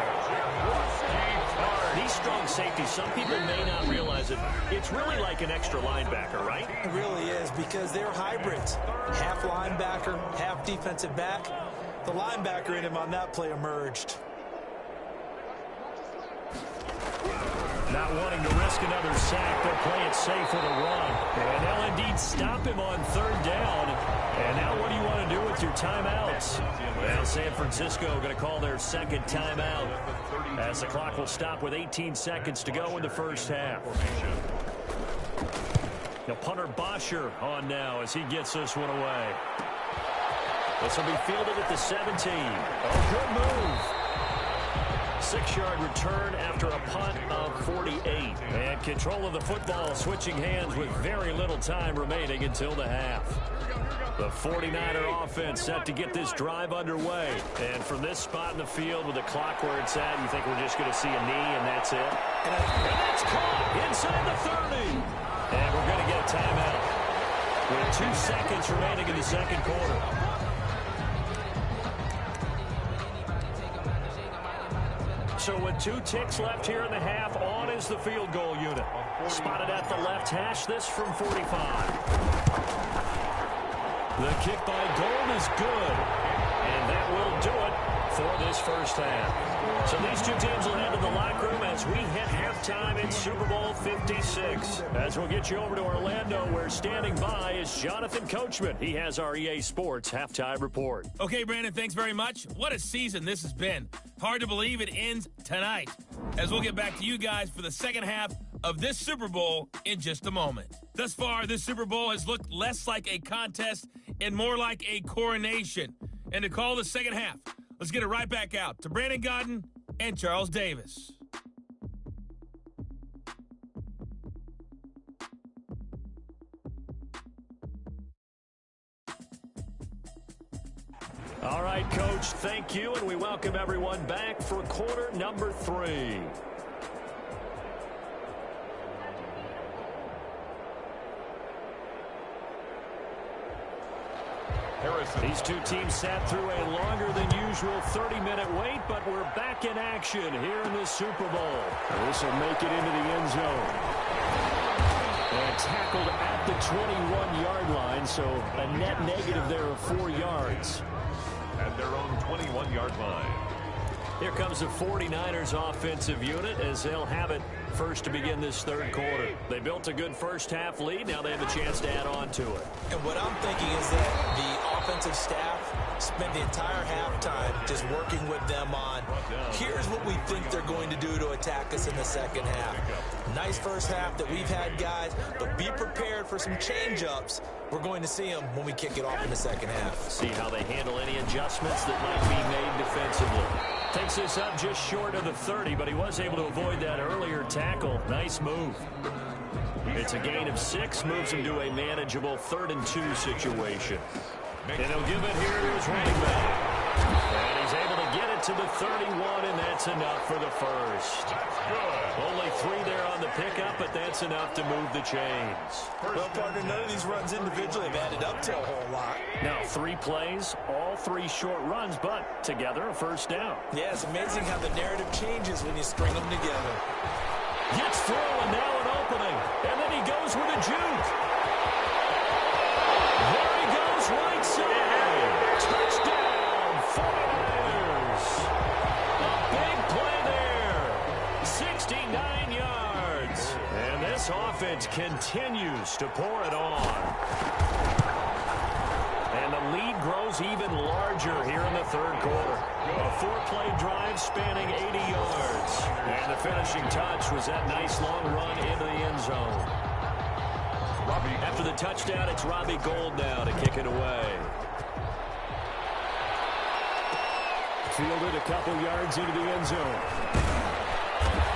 These strong safeties, some people may not realize it. It's really like an extra linebacker, right? It really is, because they're hybrids. Half linebacker, half defensive back. The linebacker in him on that play emerged. Not wanting to risk another sack, they'll play it safe with a run. And they'll indeed stop him on 3rd down. And now what do you want to do with your timeouts? Well, San Francisco going to call their 2nd timeout as the clock will stop with 18 seconds to go in the first half. Now punter Bosher on now as he gets this one away. This will be fielded at the 17. Oh, good move. 6-yard return after a punt of 48. And control of the football switching hands with very little time remaining until the half. The 49er offense set to get this drive underway. And from this spot in the field with the clock where it's at, you think we're just going to see a knee and that's it? And that's caught inside the 30. And we're going to get a timeout with 2 seconds remaining in the 2nd quarter. So with 2 ticks left here in the half, on is the field goal unit. Spotted at the left hash, this from 45. The kick by Gould is good. And that will do it for this first half. So these two teams will head to the locker room as we hit halftime in Super Bowl 56. As we'll get you over to Orlando, where standing by is Jonathan Coachman. He has our EA Sports halftime report. Okay, Brandon, thanks very much. What a season this has been. Hard to believe it ends tonight, as we'll get back to you guys for the second half of this Super Bowl in just a moment. Thus far, this Super Bowl has looked less like a contest and more like a coronation. And to call the second half, let's get it right back out to Brandon Godden and Charles Davis. All right, Coach, thank you, and we welcome everyone back for quarter number 3. These two teams sat through a longer than usual 30-minute wait, but we're back in action here in the Super Bowl. This will make it into the end zone. And tackled at the 21-yard line, so a net negative there of 4 yards. At their own 21-yard line. Here comes the 49ers offensive unit as they'll have it first to begin this third quarter. They built a good first half lead. Now they have a chance to add on to it. And what I'm thinking is that the offensive staff spent the entire halftime just working with them on, here's what we think they're going to do to attack us in the second half. Nice first half that we've had, guys, but be prepared for some change-ups. We're going to see them when we kick it off in the second half. See how they handle any adjustments that might be made defensively. Takes this up just short of the 30, but he was able to avoid that earlier tackle. Nice move. It's a gain of 6, moves him to a manageable 3rd and 2 situation. And he'll give it here to his running back. And he's able to get it to the 31, and that's enough for the first. Only 3 there on the pickup, but that's enough to move the chains. Well, partner, none of these runs individually have added up to a whole lot. Now, 3 plays, all 3 short runs, but together a first down. Yeah, it's amazing how the narrative changes when you string them together. Gets through, and now an opening. And then he goes with a juke. There he goes, right side. Touchdown, 49ers. A big play there. 69 yards. And this offense continues to pour it on. And the lead grows even larger here in the third quarter. A 4-play drive spanning 80 yards. And the finishing touch was that nice long run into the end zone. After the touchdown, it's Robbie Gould now to kick it away. Fielded a couple yards into the end zone.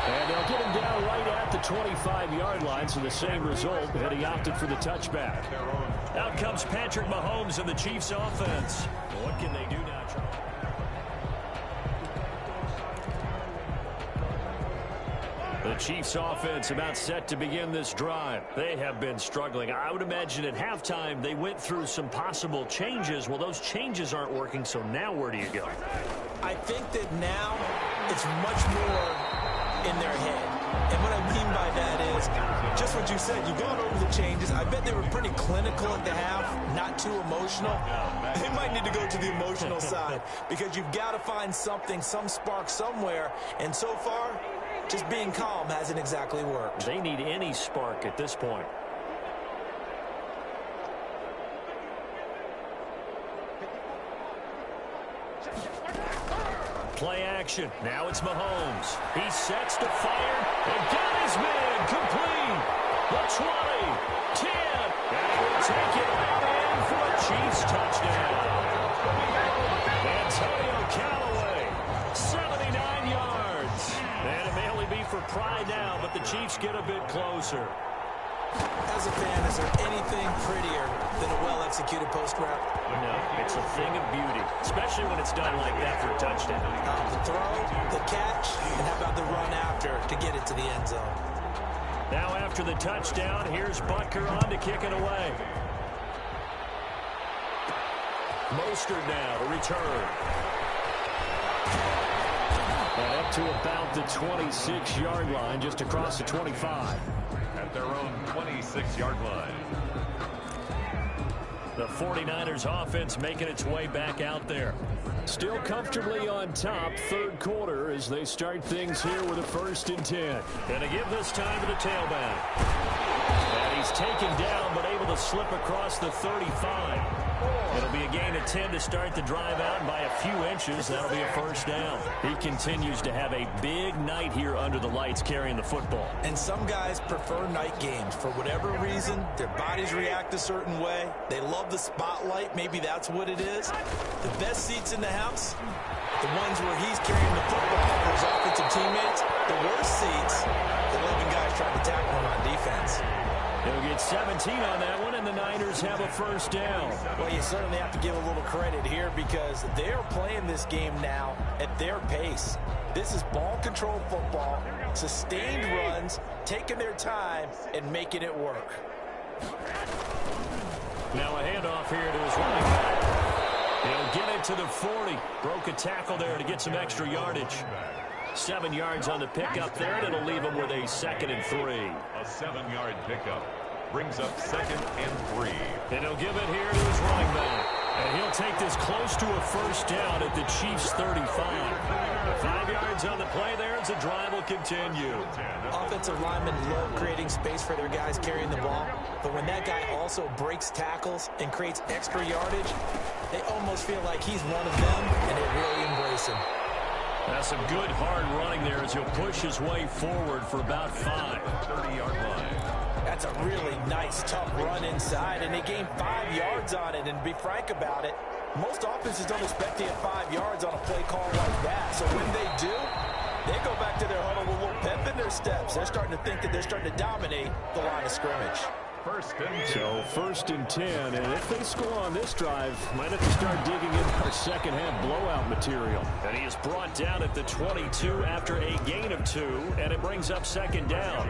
And they'll get him down right at the 25-yard line, so the same result, but he opted for the touchback. Out comes Patrick Mahomes and the Chiefs offense. What can they do now, Charles? The Chiefs offense about set to begin this drive. They have been struggling. I would imagine at halftime they went through some possible changes. Well, those changes aren't working, so now where do you go? I think that now it's much more in their head. And what I mean by that is just what you said. You've gone over the changes. I bet they were pretty clinical at the half, not too emotional. They might need to go to the emotional side because you've got to find something, some spark somewhere. And so far, just being calm hasn't exactly worked. They need any spark at this point. Play action. Now it's Mahomes. He sets to fire and got his man complete. The 20, 10, and he will take it out in for a Chiefs touchdown. Antonio Callaway, 79 yards. And it may only be for pride now, but the Chiefs get a bit closer. As a fan, is there anything prettier than a well-executed post route? No, it's a thing of beauty, especially when it's done like that for a touchdown. The throw, the catch, and how about the run after to get it to the end zone? Now after the touchdown, here's Butker on to kick it away. Mostert now to return. And up to about the 26-yard line, just across the 25. At their own 26-yard line. The 49ers offense making its way back out there. Still comfortably on top, third quarter, as they start things here with a 1st and 10. Gonna give this time to the tailback. And he's taken down, but able to slip across the 35. It'll be a gain of 10 to start the drive out, and by a few inches, that'll be a 1st down. He continues to have a big night here under the lights carrying the football. And some guys prefer night games. For whatever reason, their bodies react a certain way. They love the spotlight. Maybe that's what it is. The best seats in the house, the ones where he's carrying the football for his offensive teammates. The worst seats, the 11 guys trying to tackle him on defense. They'll get 17 on that one, and the Niners have a 1st down. Well, you certainly have to give a little credit here because they're playing this game now at their pace. This is ball control football, sustained runs, taking their time, and making it work. Now a handoff here to his running back. He'll get it to the 40. Broke a tackle there to get some extra yardage. 7 yards on the pickup there, and it'll leave him with a 2nd and 3. A 7-yard pickup brings up 2nd and 3. And he'll give it here to his running back. And he'll take this close to a 1st down at the Chiefs' 35. 5 yards on the play there as the drive will continue. Offensive linemen love creating space for their guys carrying the ball, but when that guy also breaks tackles and creates extra yardage, they almost feel like he's one of them, and they really embrace him. That's some good hard running there as he'll push his way forward for about 5. 30-yard line. That's a really nice, tough run inside, and they gained 5 yards on it. And to be frank about it, most offenses don't expect to get 5 yards on a play call like that. So when they do, they go back to their huddle with a little pep in their steps. They're starting to think that they're starting to dominate the line of scrimmage. 1st and 10. So 1st and 10, and if they score on this drive, might have to start digging in our second half blowout material. And he is brought down at the 22 after a gain of 2, and it brings up 2nd down.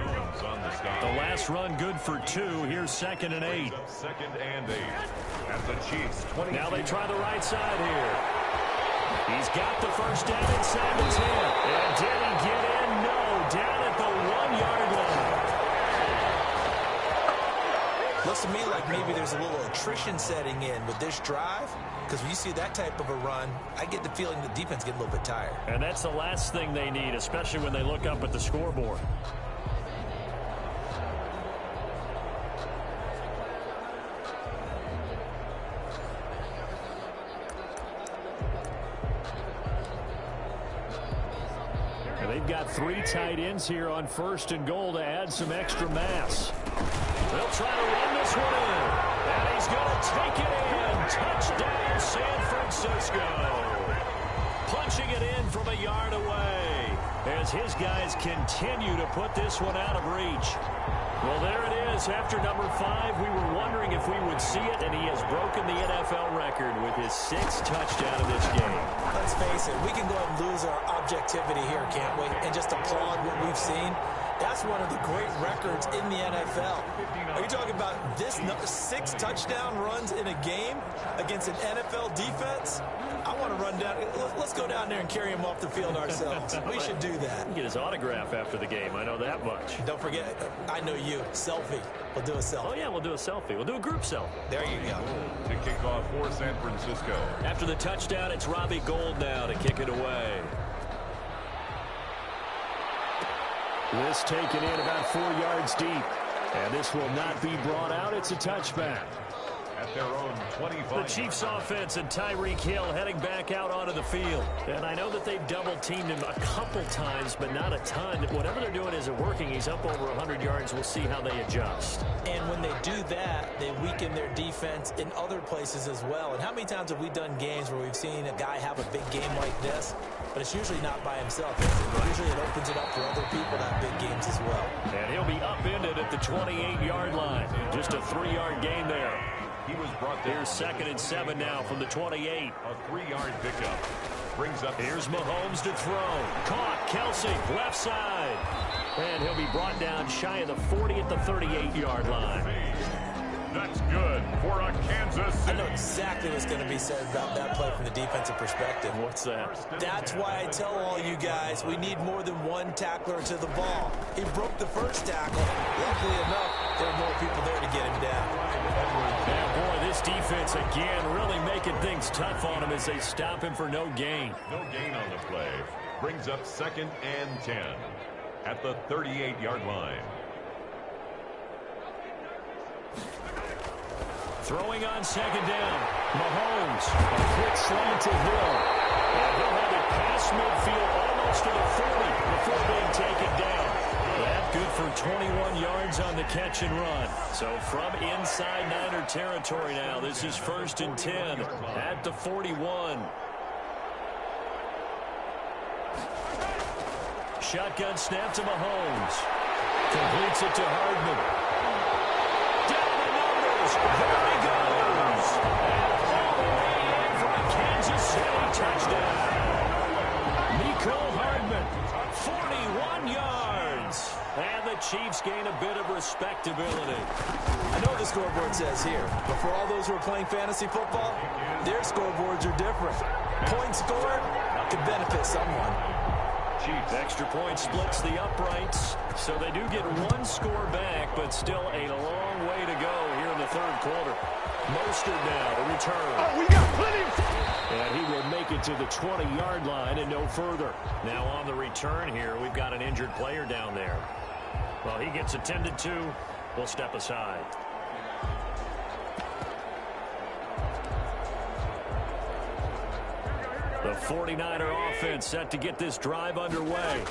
The last run good for 2. Here's 2nd and 8. 2nd and 8. At the Chiefs 20. Now they try the right side here. He's got the 1st down inside the 10. And did he get in? No. Down at the 1-yard line. Looks to me like maybe there's a little attrition setting in with this drive, because when you see that type of a run, I get the feeling the defense get a little bit tired. And that's the last thing they need, especially when they look up at the scoreboard. And they've got 3 tight ends here on 1st and goal to add some extra mass. They'll try to run this one in. And he's going to take it in. Touchdown, San Francisco. Punching it in from a yard away as his guys continue to put this one out of reach. Well, there it is. After number 5, we were wondering if we would see it, and he has broken the NFL record with his 6th touchdown of this game. Let's face it, we can go and lose our objectivity here, can't we? And just applaud what we've seen. That's one of the great records in the NFL. Are you talking about this 6 touchdown runs in a game against an NFL defense? I want to run down. Let's go down there and carry him off the field ourselves. We should do that. Get his autograph after the game. I know that much. Don't forget, I know you. Selfie. We'll do a selfie. Oh, yeah, we'll do a selfie. We'll do a group selfie. There you go. To kick off for San Francisco. After the touchdown, it's Robbie Gould now to kick it away. This taken in about 4 yards deep. And this will not be brought out. It's a touchback. At their own 25. The Chiefs offense and Tyreek Hill heading back out onto the field. And I know that they've double-teamed him a couple times, but not a ton. Whatever they're doing isn't working. He's up over 100 yards. We'll see how they adjust. And when they do that, they weaken their defense in other places as well. And how many times have we done games where we've seen a guy have a big game like this, but it's usually not by himself, is it? Usually it opens it up for other people to have big games as well. And he'll be upended at the 28-yard line. Just a 3-yard gain there. He was brought there. Here's 2nd and 7 now from the 28. A 3-yard pickup. Brings up. Here's Mahomes to throw. Caught. Kelsey, left side. And he'll be brought down shy of the 40 at the 38-yard line. That's good for a Kansas City. I know exactly what's going to be said about that play from the defensive perspective. What's that? That's why I tell all you guys we need more than one tackler to the ball. He broke the first tackle. Luckily enough, there were more people there to get him down. Yeah, boy, this this defense again really making things tough on him as they stop him for no gain. No gain on the play. Brings up 2nd and 10 at the 38-yard line. Throwing on 2nd down. Mahomes, a quick slant to Hill. And he'll have it past midfield almost to the 40 before being taken down. That good for 21 yards on the catch and run. So from inside Niner territory now, this is 1st and 10 at the 41. Shotgun snap to Mahomes. Completes it to Hardman. Down the numbers. There he goes. And all the way in for a Kansas City touchdown. Mecole Hardman, 41 yards. And the Chiefs gain a bit of respectability. I know what the scoreboard says here, but for all those who are playing fantasy football, their scoreboards are different. Points scored could benefit someone. Chiefs extra point splits the uprights, so they do get one score back, but still a long way to go here in the 3rd quarter. Mostert now to return. Oh, we got plenty of... And he will make it to the 20-yard line and no further. Now on the return here, we've got an injured player down there. Well, he gets attended to. We'll step aside. The 49er offense set to get this drive underway.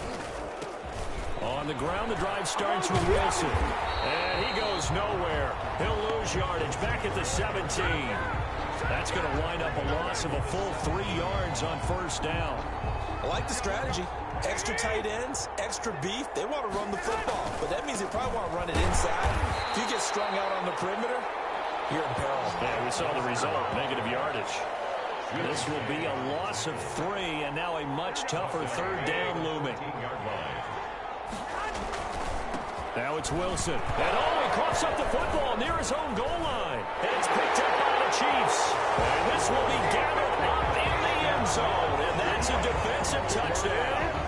On the ground, the drive starts with Wilson. And he goes nowhere. He'll lose yardage back at the 17. That's going to wind up a loss of a full 3 yards on 1st down. I like the strategy. Extra tight ends, extra beef. They want to run the football, but that means they probably want to run it inside. If you get strung out on the perimeter, you're in peril. Yeah, we saw the result, negative yardage. This will be a loss of 3, and now a much tougher 3rd down looming. Now it's Wilson. And he coughs up the football near his own goal line. And it's picked up by the Chiefs. And this will be gathered up in the end zone. And that's a defensive touchdown.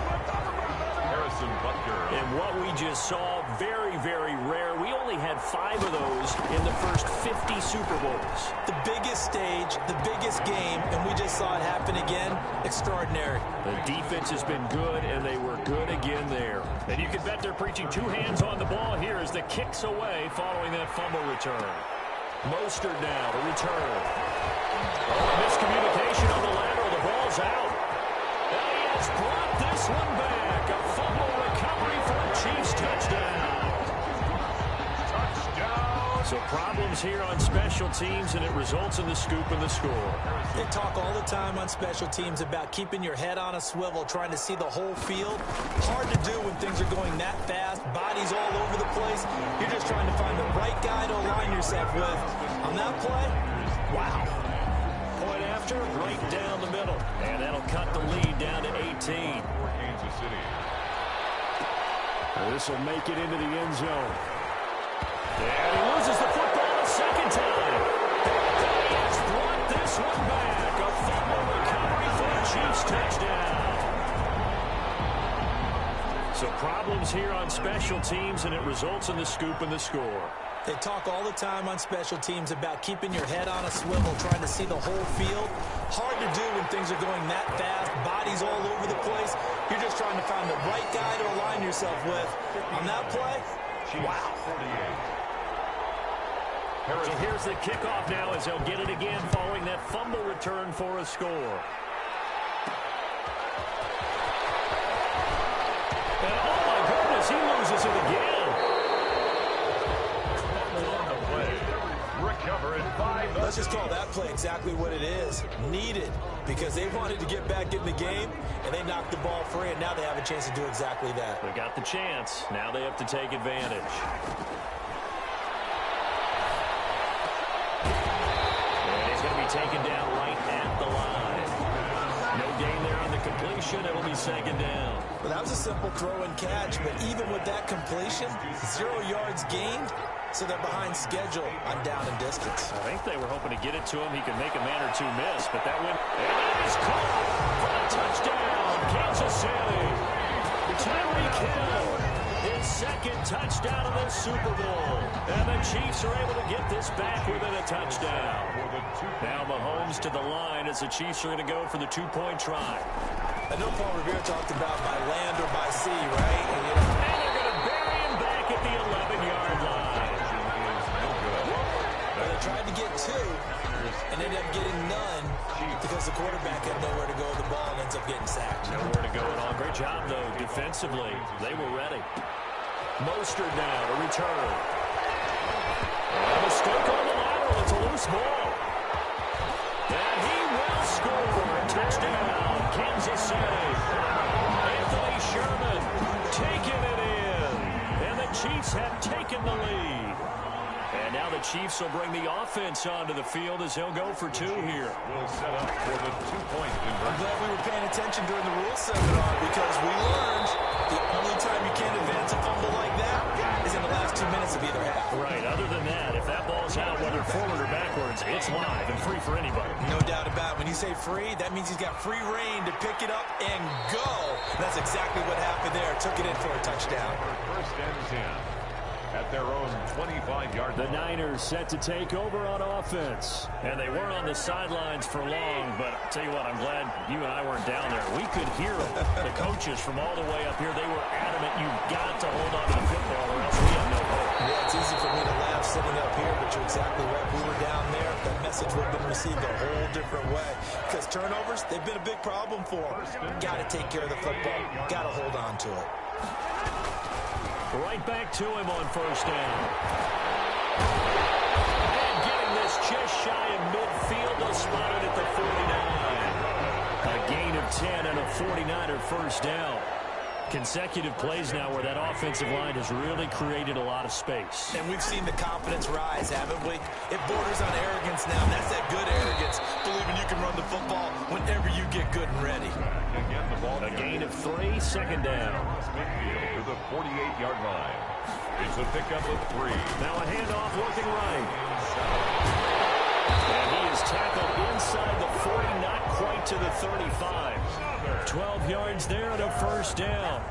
And what we just saw, very, very rare. We only had 5 of those in the first 50 Super Bowls. The biggest stage, the biggest game, and we just saw it happen again. Extraordinary. The defense has been good, and they were good again there. And you can bet they're preaching 2 hands on the ball here as the kick's away following that fumble return. Mostert now to return. Oh, miscommunication on the lateral. The ball's out. And he has brought this one back. A fumble recovery for a Chiefs touchdown. So problems here on special teams, and it results in the scoop and the score. They talk all the time on special teams about keeping your head on a swivel, trying to see the whole field. Hard to do when things are going that fast, bodies all over the place. You're just trying to find the right guy to align yourself with. On that play, wow. Point after, right down the middle. And that'll cut the lead down to 18. Kansas City. This will make it into the end zone. And he loses the football a second time. He has brought this one back. A fumble recovery for a Chiefs touchdown. So problems here on special teams, and it results in the scoop and the score. They talk all the time on special teams about keeping your head on a swivel, trying to see the whole field. Hard to do when things are going that fast, bodies all over the place. You're just trying to find the right guy to align yourself with. On that play, wow. So here's the kickoff now as they'll get it again following that fumble return for a score. And oh my goodness, he loses it again. Let's just call that play exactly what it is. Needed, because they wanted to get back in the game, and they knocked the ball free, and now they have a chance to do exactly that. They got the chance. Now they have to take advantage. And he's going to be taken down right at the line. No gain there on the completion. It'll be 2nd down. Well, that was a simple throw and catch, but even with that completion, 0 yards gained. So they're behind schedule on down and distance. I think they were hoping to get it to him. He could make a man or 2 miss, but that went. And it is caught for a touchdown, Kansas City. Tyreek Hill. his second touchdown of the Super Bowl. And the Chiefs are able to get this back within a touchdown. Now Mahomes to the line as the Chiefs are going to go for the two-point try. I know Paul Revere talked about by land or by sea, right? And they're going to bury him back at the 11-yard line. Well, they tried to get two and ended up getting none because the quarterback had nowhere to go with the ball and ends up getting sacked. Nowhere to go at all. Great job, though, defensively. They were ready. Mostert now to return. A mistake on the lateral. It's a loose ball. And he will score. Touchdown, Kansas City. Anthony Sherman taking it in. And the Chiefs have taken the lead. And now the Chiefs will bring the offense onto the field as he'll go for two here. We'll set up for the two-point conversion. I'm glad we were paying attention during the rule seminar because we learned the only time you can't advance a fumble like that is in the last 2 minutes of either half. Right. Other than that, if that ball's out, whether forward or backwards, it's live and free for anybody. No doubt about it. When you say free, that means he's got free reign to pick it up and go. That's exactly what happened there. Took it in for a touchdown. First and 10 at their own 25-yard line. The Niners set to take over on offense. And they weren't on the sidelines for long, but I'll tell you what, I'm glad you and I weren't down there. We could hear them. The coaches from all the way up here, they were adamant, you've got to hold on to the football or else we have no hope. Yeah, it's easy for me to laugh sitting up here, but you're exactly right. If we were down there, that message would have been received a whole different way. Because turnovers, they've been a big problem for them. Got to take care of the football. Got to hold on to it. Right back to him on first down. And getting this just shy of midfield, they'll spot it at the 49. A gain of 10 and a 49er first down. Consecutive plays now where that offensive line has really created a lot of space. And we've seen the confidence rise, haven't we? It borders on arrogance now. That's that good arrogance, believing you can run the football whenever you get good and ready. Again, the ball A gain of 3, second down. midfield to the 48-yard line. It's a pickup of 3. Now a handoff looking right. And he is tackled inside the 40, not quite to the 35. 12 yards there and a first down.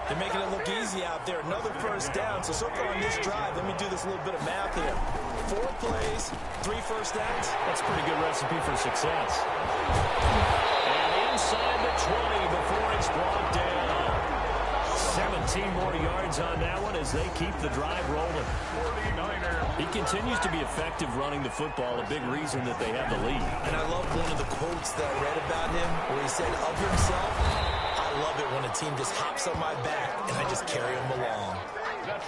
They're making it look easy out there. Another first down. So far on this drive, let me do this little bit of math here. 4 plays, 3 first downs. That's a pretty good recipe for success. And inside the 20 before it's brought down. 17 more yards on that one as they keep the drive rolling. 49er. He continues to be effective running the football, a big reason that they have the lead. And I love one of the quotes that I read about him where he said of himself, I love it when a team just hops on my back and I just carry them along.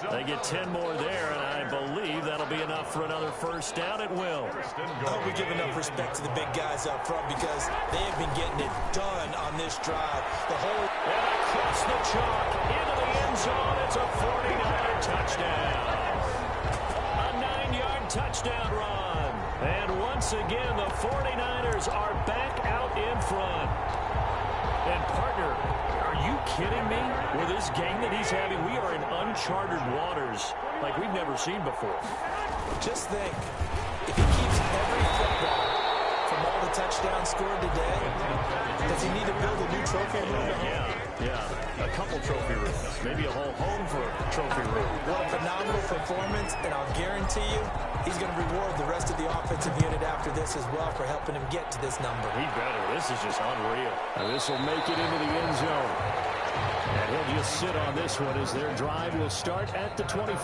They get 10 more there, and I believe that'll be enough for another first down at will. I hope we give enough respect to the big guys up front because they have been getting it done on this drive. The whole... And across the chalk, into the end zone, it's a 49er touchdown. A 9-yard touchdown run. And once again, the 49ers are back out in front. And partner, are you kidding me? With this game that he's having, we are in uncharted waters like we've never seen before. Just think, if he keeps every football from all the touchdowns scored today, does he need to build a new trophy room? Yeah. A couple trophy rooms. Maybe a whole home for a trophy room. What a phenomenal performance, and I'll guarantee you, he's going to reward the rest of the offensive unit after this as well for helping him get to this number. He better. This is just unreal. Now this will make it into the end zone. And he'll just sit on this one as their drive will start at the 25.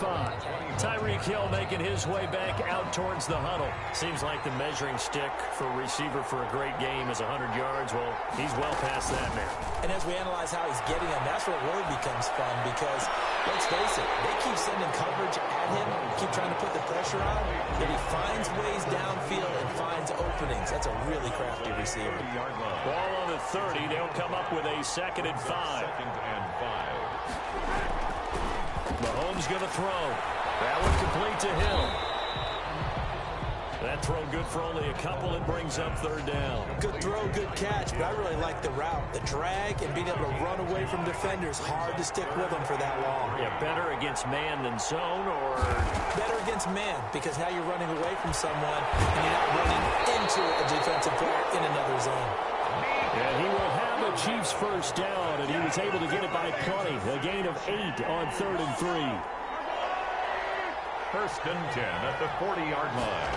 Tyreek Hill making his way back out towards the huddle. Seems like the measuring stick for a receiver for a great game is 100 yards. Well, he's well past that now. And as we analyze how he's getting them, that's where it really becomes fun because, let's face it, they keep sending coverage at him, keep trying to put the pressure on, but he finds ways downfield and finds openings. That's a really crafty receiver. Ball on the 30. They'll come up with a 2nd and 5. 2nd and 5. Mahomes going to throw. That one complete to Hill. That throw good for only a couple. It brings up 3rd down. Good throw, good catch, but I really like the route. The drag and being able to run away from defenders, hard to stick with them for that long. Yeah, better against man than zone, or? Better against man, because now you're running away from someone and you're not running into a defensive player in another zone. And he will have the Chiefs first down, and he was able to get it by plenty. A gain of 8 on 3rd and 3. 1st and 10 at the 40-yard line.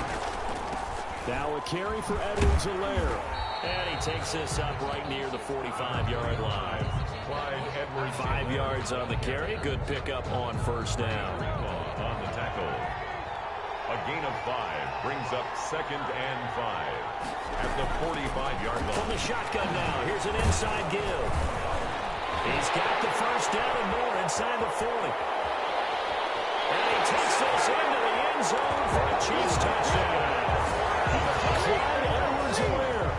Now a carry for Edwards-Helaire. And he takes this up right near the 45-yard line. Clyde Edwards. 5 yards on the carry. Good pickup on first down. On the tackle. A gain of 5 brings up 2nd and 5 at the 45-yard line. From the shotgun now. Here's an inside give. He's got the first down and more inside the 40. And he takes this into the end zone for a Chiefs touchdown. Clyde Edwards-Helaire,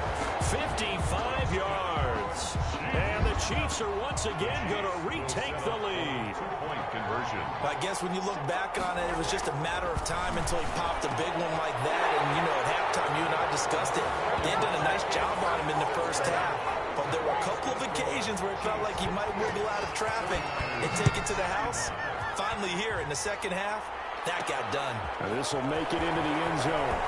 55 yards. And the Chiefs are once again going to retake the lead. 2-point conversion. I guess when you look back on it, it was just a matter of time until he popped a big one like that. And, you know, at halftime, you and I discussed it. They did a nice job on him in the first half. But there were a couple of occasions where it felt like he might wiggle out of traffic and take it to the house. Finally here in the second half, that got done. And this will make it into the end zone.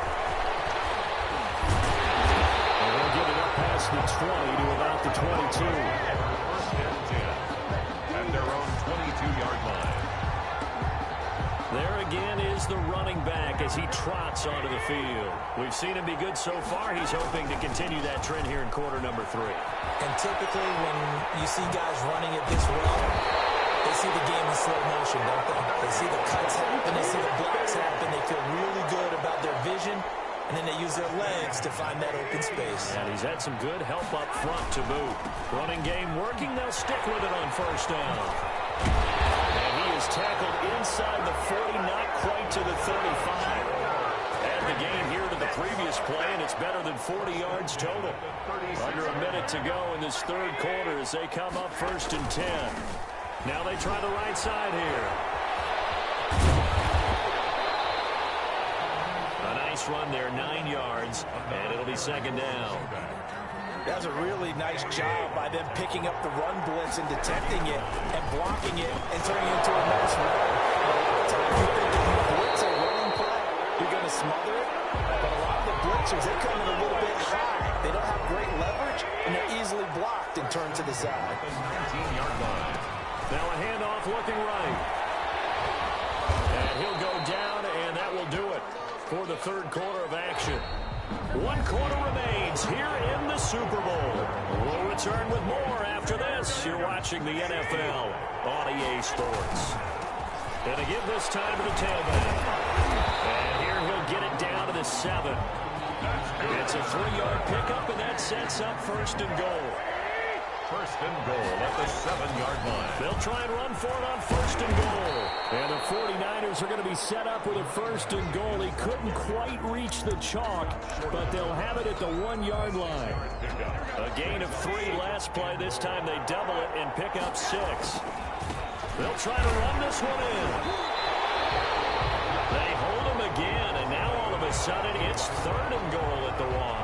And they'll get it up past the 20 to about the 22. 1st and 10 at their own 22-yard line. There again is the running back as he trots onto the field. We've seen him be good so far. He's hoping to continue that trend here in quarter number 3. And typically when you see guys running it this well, they see the game in slow motion, don't they? They see the cuts happen, they see the blocks happen, they feel really good about their vision, and then they use their legs to find that open space. And he's had some good help up front to boot. Running game working, they'll stick with it on first down. And he is tackled inside the 40, not quite to the 35. And the gain here to the previous play, and it's better than 40 yards total. Under a minute to go in this third quarter as they come up 1st and 10. Now they try the right side here. A nice run there, 9 yards, and it'll be 2nd down. That was a really nice job by them picking up the run blitz and detecting it and blocking it and turning it into a nice run. A lot of times you think if you blitz a running play, you're going to smother it. But a lot of the blitzers, they come in a little bit high. They don't have great leverage, and they're easily blocked and turned to the side. 19-yard line. Now a handoff looking right. And he'll go down, and that will do it for the third quarter of action. 1 quarter remains here in the Super Bowl. We'll return with more after this. You're watching the NFL on EA Sports. And to give this time to the tailback. And here he'll get it down to the 7. It's a 3-yard pickup, and that sets up 1st and goal. 1st and goal at the 7-yard line. They'll try and run for it on 1st and goal. And the 49ers are going to be set up with a 1st and goal. He couldn't quite reach the chalk, but they'll have it at the 1-yard line. A gain of 3 last play. This time they double it and pick up 6. They'll try to run this one in. They hold him again, and now all of a sudden it's 3rd and goal at the 1.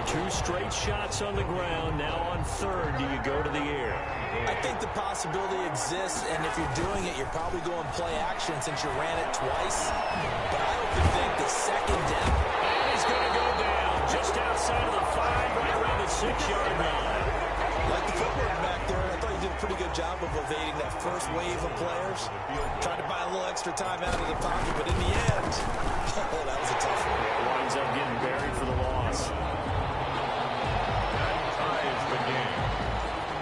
2 straight shots on the ground. Now on 3rd, do you go to the air? I think the possibility exists, and if you're doing it, you're probably going play action since you ran it twice. But I often think the 2nd down. And he's going to go down just outside of the 5, right around the 6-yard line. Like the footwork back there, I thought he did a pretty good job of evading that first wave of players. Tried to buy a little extra time out of the pocket, but in the end, oh, that was a tough one. It winds up getting buried for the loss.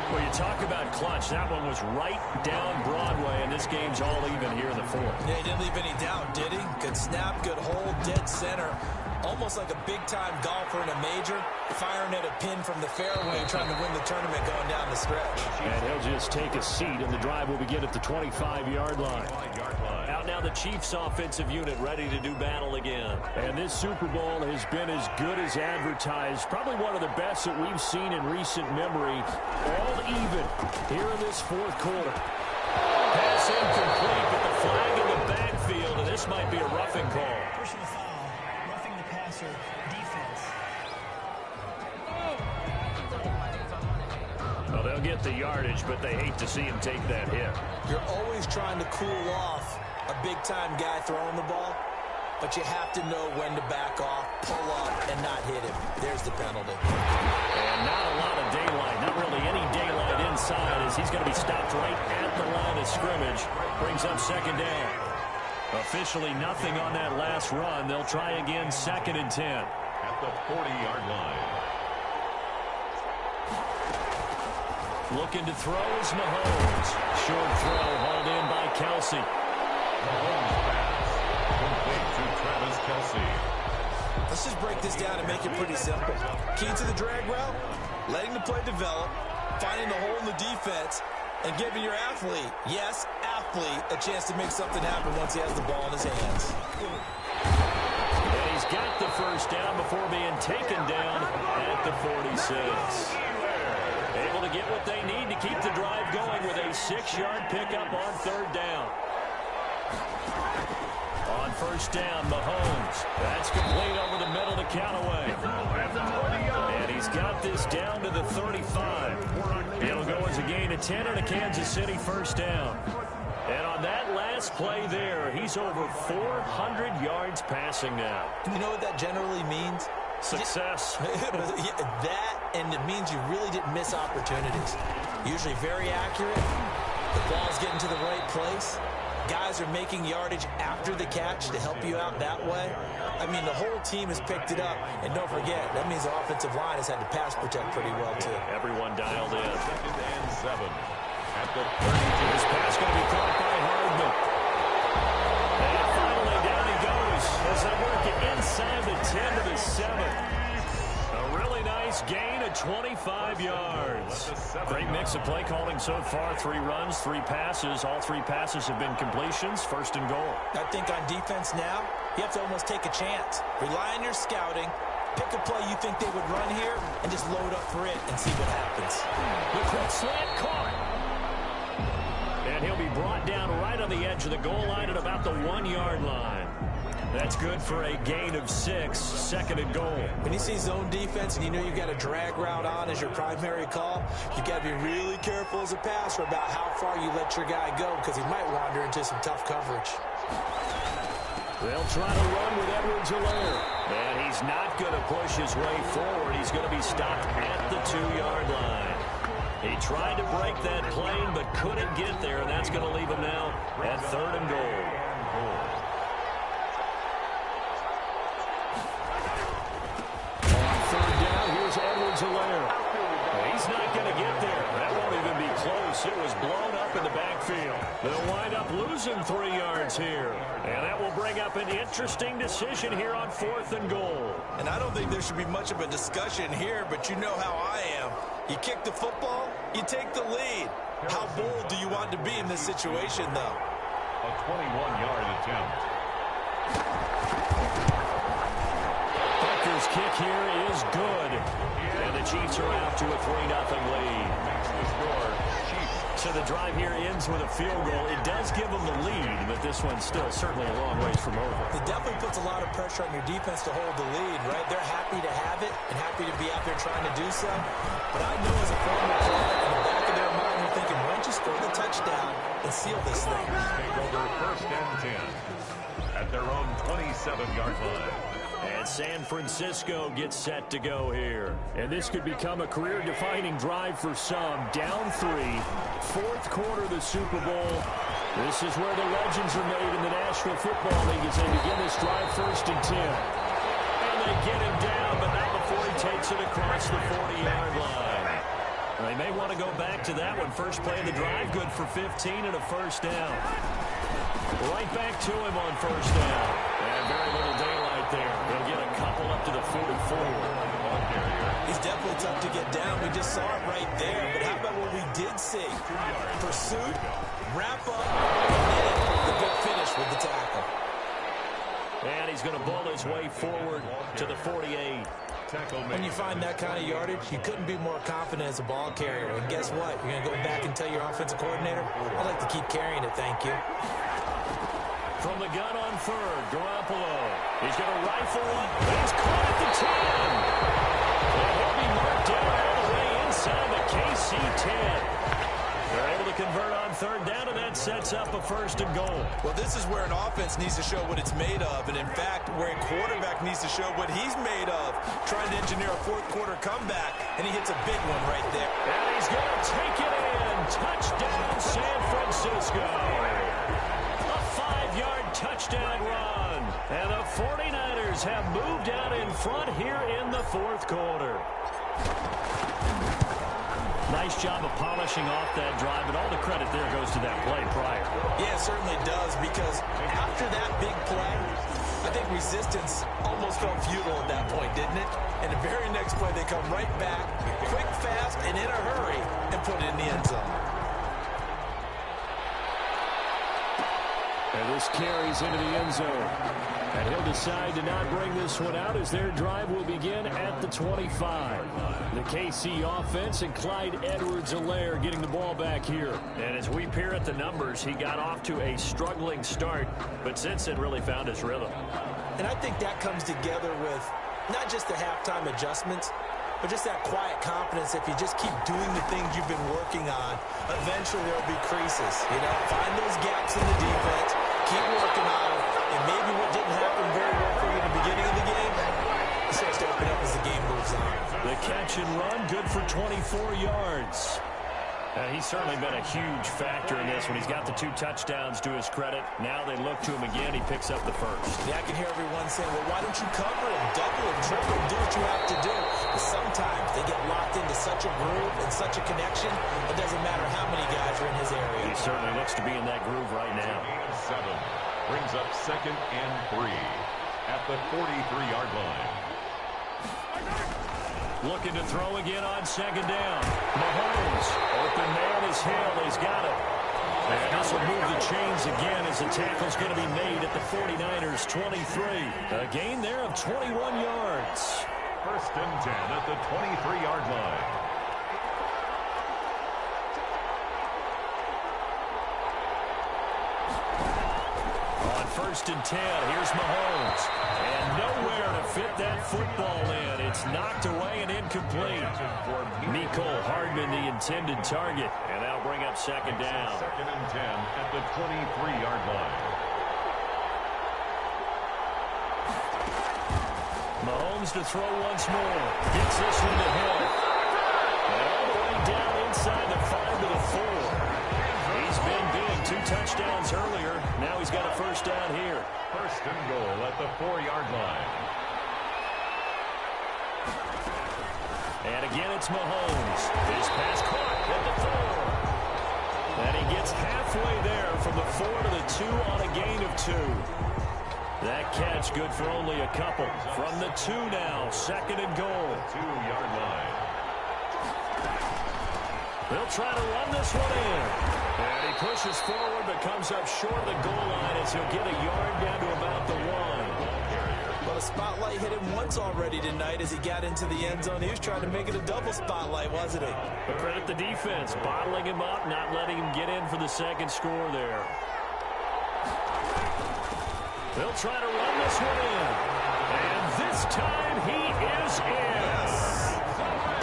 Well, you talk about clutch. That one was right down Broadway, and this game's all even here in the 4th. Yeah, he didn't leave any doubt, did he? Good snap, good hold, dead center. Almost like a big-time golfer in a major, firing at a pin from the fairway, trying to win the tournament going down the stretch. And he'll just take a seat, and the drive will begin at the 25-yard line. Out now the Chiefs offensive unit ready to do battle again. And this Super Bowl has been as good as advertised. Probably one of the best that we've seen in recent memory. All even here in this 4th quarter. Pass incomplete, but the flag in the backfield, and this might be a roughing call. Personal foul, roughing the passer, defense. Well, they'll get the yardage, but they hate to see him take that hit. You're always trying to cool off a big-time guy throwing the ball, but you have to know when to back off, pull up, and not hit him. There's the penalty. And not a lot of daylight, not really any daylight inside as he's going to be stopped right at the line of scrimmage. Brings up second down. Officially nothing on that last run. They'll try again 2nd and 10. At the 40-yard line. Looking to throw is Mahomes. Short throw hauled in by Kelsey. Mahomes pass. Complete to Travis Kelsey. Let's just break this down and make it pretty simple. Key to the drag route, letting the play develop, finding the hole in the defense, and giving your athlete, yes, athlete, a chance to make something happen once he has the ball in his hands. And he's got the first down before being taken down at the 46. Able to get what they need to keep the drive going with a 6-yard pickup on 3rd down. On 1st down, Mahomes. That's complete over the middle to Callaway. And he's got this down to the 35. It'll go as a gain of 10 and a Kansas City 1st down. And on that last play there, he's over 400 yards passing now. You know what that generally means? Success. That, and it means you really didn't miss opportunities. Usually very accurate. The ball's getting to the right place. Guys are making yardage after the catch to help you out that way. I mean, the whole team has picked it up. And don't forget, that means the offensive line has had to pass protect pretty well, too. Everyone dialed in. 2nd and 7. At the 32. This pass going to be caught by Hardman. And finally down he goes as they work it inside the 10 to the 7. A really nice gain of 25 yards. Great mix of play calling so far. 3 runs, 3 passes. All 3 passes have been completions. 1st and goal. I think on defense now, you have to almost take a chance. Rely on your scouting. Pick a play you think they would run here and just load up for it and see what happens. The quick slant caught. And he'll be brought down right on the edge of the goal line at about the 1-yard line. That's good for a gain of 6, 2nd and goal. When you see zone defense and you know you've got a drag route on as your primary call, you've got to be really careful as a passer about how far you let your guy go because he might wander into some tough coverage. They'll try to run with Edwards-Helaire. And he's not going to push his way forward. He's going to be stopped at the 2-yard line. He tried to break that plane but couldn't get there, and that's going to leave him now at 3rd and goal. Edwards-Helaire. He's not going to get there. That won't even be close. It was blown up in the backfield. They'll wind up losing 3 yards here. And that will bring up an interesting decision here on 4th and goal. And I don't think there should be much of a discussion here, but you know how I am. You kick the football, you take the lead. How bold do you want to be in this situation, though? A 21-yard attempt. Butker's kick here is good. And the Chiefs are out to a 3-0 lead. So the drive here ends with a field goal. It does give them the lead, but this one's still certainly a long ways from over. It definitely puts a lot of pressure on your defense to hold the lead, right? They're happy to have it and happy to be out there trying to do so. But I know as a former player, in the back of their mind, they're thinking, why don't you score the touchdown and seal this thing? Take over 1st and 10 at their own 27-yard line. And San Francisco gets set to go here. And this could become a career-defining drive for some. Down 3, 4th quarter of the Super Bowl. This is where the legends are made in the National Football League as they begin this drive 1st and 10. And they get him down, but not before he takes it across the 40-yard line. They may want to go back to that one. First play of the drive, good for 15 and a 1st down. Right back to him on 1st down. And very little daylight there. They'll get a couple up to the 44. He's definitely tough to get down. We just saw it right there. But how about what we did see? Pursuit, wrap up, and then the big finish with the tackle. And he's going to bull his way forward to the 48. When you find that kind of yardage, you couldn't be more confident as a ball carrier. And guess what? You're going to go back and tell your offensive coordinator, I'd like to keep carrying it, thank you. From the gun on 3rd, Garoppolo. He's going to rifle. He's caught at the 10. And he'll be marked down all the way inside the KC 10. They're able to convert on 3rd down, and that sets sets up a 1st and goal. Well, this is where an offense needs to show what it's made of, and in fact, where a quarterback needs to show what he's made of, trying to engineer a fourth-quarter comeback, and he hits a big one right there. And he's going to take it in. Touchdown, San Francisco. A 5-yard touchdown run. And the 49ers have moved out in front here in the 4th quarter. Nice job of polishing off that drive, but all the credit there goes to that play prior. Yeah, it certainly does, because after that big play, I think resistance almost felt futile at that point, didn't it? And the very next play, they come right back, quick, fast, and in a hurry, and put it in the end zone. And this carries into the end zone. And he'll decide to not bring this one out as their drive will begin at the 25. The KC offense and Clyde Edwards-Helaire getting the ball back here. And as we peer at the numbers, he got off to a struggling start, but since then really found his rhythm. And I think that comes together with not just the halftime adjustments, but just that quiet confidence. If you just keep doing the things you've been working on, eventually there'll be creases. You know, find those gaps in the defense, keep working on them, and maybe what didn't happen very well for you in the beginning of the game, it starts to open up as the game moves on. The catch and run, good for 24 yards. He's certainly been a huge factor in this when he's got the 2 touchdowns to his credit. Now they look to him again. He picks up the 1st. Yeah, I can hear everyone saying, well, why don't you cover him, double him, triple him, do what you have to do. But sometimes they get locked into such a groove and such a connection, it doesn't matter how many guys are in his area. He certainly looks to be in that groove right now. 7 brings up 2nd and 3 at the 43-yard line. Looking to throw again on 2nd down. Mahomes, open man is Hill. He's got it. And this will move the chains again as the tackle's going to be made at the 49ers' 23. A gain there of 21 yards. 1st and 10 at the 23-yard line. On 1st and 10, here's Mahomes. And nowhere to fit that football in. It's knocked away and incomplete. Mecole Hardman, the intended target. And that'll bring up 2nd down. 2nd and 10 at the 23-yard line. Mahomes to throw once more. Gets this one to Hill. And all the way down inside the 5 to the 4. He's been big. 2 touchdowns earlier. Now he's got a 1st down here. 1st and goal at the 4-yard line. And again, it's Mahomes. This pass caught at the 4. And he gets halfway there from the 4 to the 2 on a gain of 2. That catch good for only a couple. From the 2 now, 2nd and goal. 2-yard line. They'll try to run this one in. And he pushes forward but comes up short of the goal line as he'll get a yard down to about the 1. Well, the spotlight hit him once already tonight as he got into the end zone. He was trying to make it a double spotlight, wasn't he? But credit the defense, bottling him up, not letting him get in for the 2nd score there. They'll try to run this one in. And this time he is in.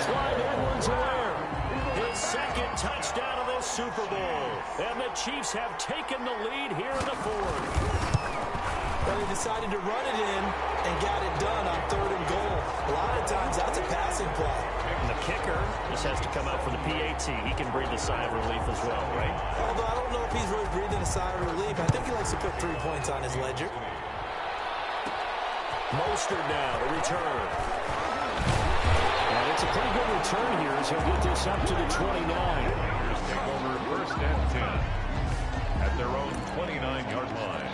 Clyde Edwards-Helaire, his 2nd touchdown of this Super Bowl. And the Chiefs have taken the lead here in the 4th. Well, he decided to run it in and got it done on 3rd and goal. A lot of times that's a passing play. And the kicker just has to come out for the PAT. He can breathe a sigh of relief as well, right? Although I don't know if he's really breathing a sigh of relief. I think he likes to put 3 points on his ledger. Mostert now to return. And it's a pretty good return here as he'll get this up to the 29. Here's take over 1st and 10 at their own 29-yard line.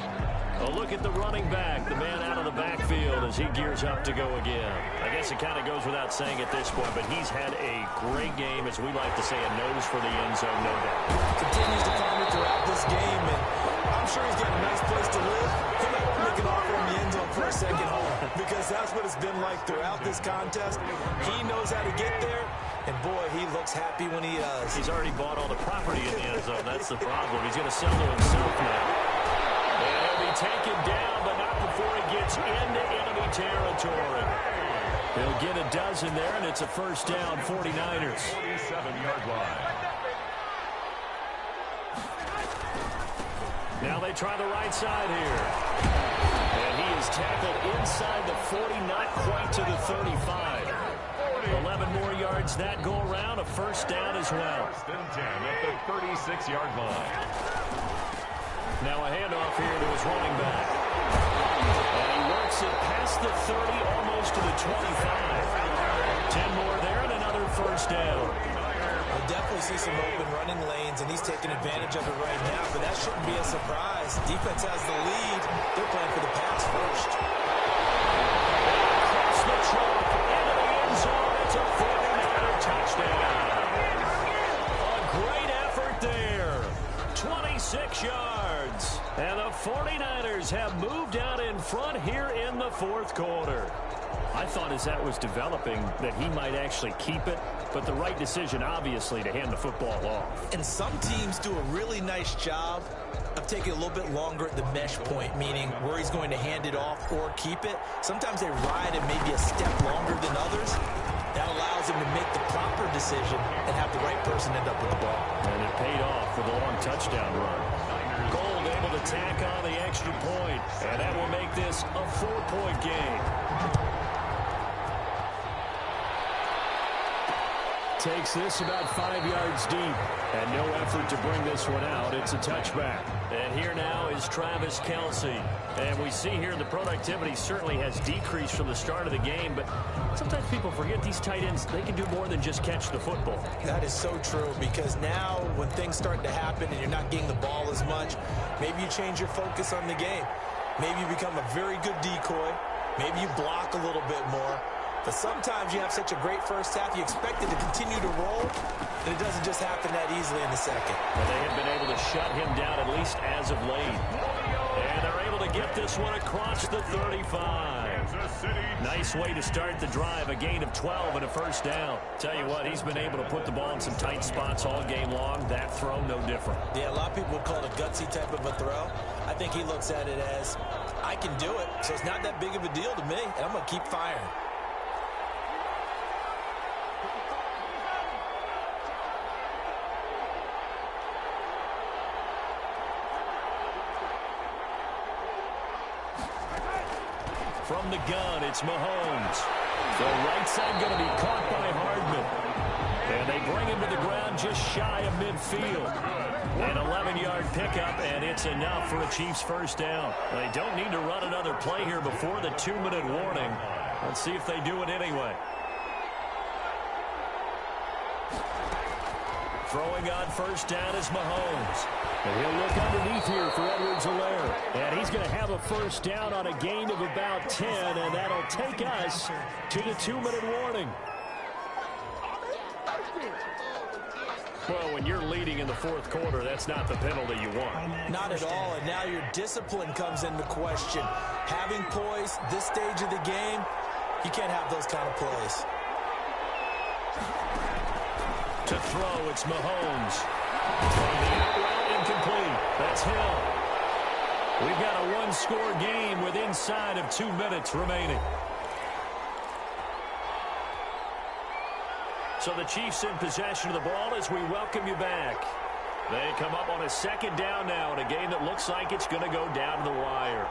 A look at the running back, the man out of the backfield as he gears up to go again. I guess it kind of goes without saying at this point, but he's had a great game, as we like to say, a nose for the end zone, no doubt. Continues to find it throughout this game, and I'm sure he's got a nice place to live. He might make an offer in the end zone for a 2nd home, because that's what it's been like throughout this contest. He knows how to get there, and boy, he looks happy when he does. He's already bought all the property in the end zone. That's the problem. He's going to sell to himself now. And he'll be taken down, but not before he gets into enemy territory. He'll get a dozen there, and it's a 1st down, 49ers. 47-yard line. Now they try the right side here. And he is tackled inside the 40, not quite to the 35. 11 more yards that go around, a first down as well. First and 10 at the 36-yard line. Now a handoff here to his running back. And he works it past the 30, almost to the 25. 10 more there and another first down. We'll definitely see some open running lanes, and he's taking advantage of it right now, but that shouldn't be a surprise. Defense has the lead. They're playing for the pass first. Across the trunk, into the end zone. It's a 49er touchdown. A great effort there. 26 yards. And the 49ers have moved out in front here in the fourth quarter. I thought as that was developing that he might actually keep it, but the right decision, obviously, to hand the football off. And some teams do a really nice job of taking a little bit longer at the mesh point, meaning where he's going to hand it off or keep it. Sometimes they ride it maybe a step longer than others. That allows him to make the proper decision and have the right person end up with the ball. And it paid off with a long touchdown run. Gold able to tack on the extra point, and that will make this a 4-point game. Takes this about 5 yards deep, and no effort to bring this one out. It's a touchback. And here now is Travis Kelce. And we see here the productivity certainly has decreased from the start of the game, but sometimes people forget these tight ends, they can do more than just catch the football. That is so true, because now when things start to happen and you're not getting the ball as much, maybe you change your focus on the game. Maybe you become a very good decoy. Maybe you block a little bit more. But sometimes you have such a great first half, you expect it to continue to roll, and it doesn't just happen that easily in the second. But they have been able to shut him down, at least as of late. And they're able to get this one across the 35. Nice way to start the drive, a gain of 12 and a first down. Tell you what, he's been able to put the ball in some tight spots all game long. That throw, no different. Yeah, a lot of people would call it a gutsy type of a throw. I think he looks at it as, I can do it, so it's not that big of a deal to me, and I'm going to keep firing. From the gun, it's Mahomes. The right side going to be caught by Hardman. And they bring him to the ground just shy of midfield. An 11-yard pickup, and it's enough for a Chiefs first down. They don't need to run another play here before the 2-minute warning. Let's see if they do it anyway. Throwing on first down is Mahomes. And he'll look underneath here for Edwards-Helaire. And he's going to have a first down on a gain of about 10, and that'll take us to the 2-minute warning. Well, when you're leading in the fourth quarter, that's not the penalty you want. Not at all, and now your discipline comes into question. Having poise this stage of the game, you can't have those kind of plays. To throw, it's Mahomes. Incomplete. That's Hill. We've got a one-score game with inside of 2 minutes remaining. So the Chiefs in possession of the ball as we welcome you back. They come up on a second down now in a game that looks like it's going to go down to the wire.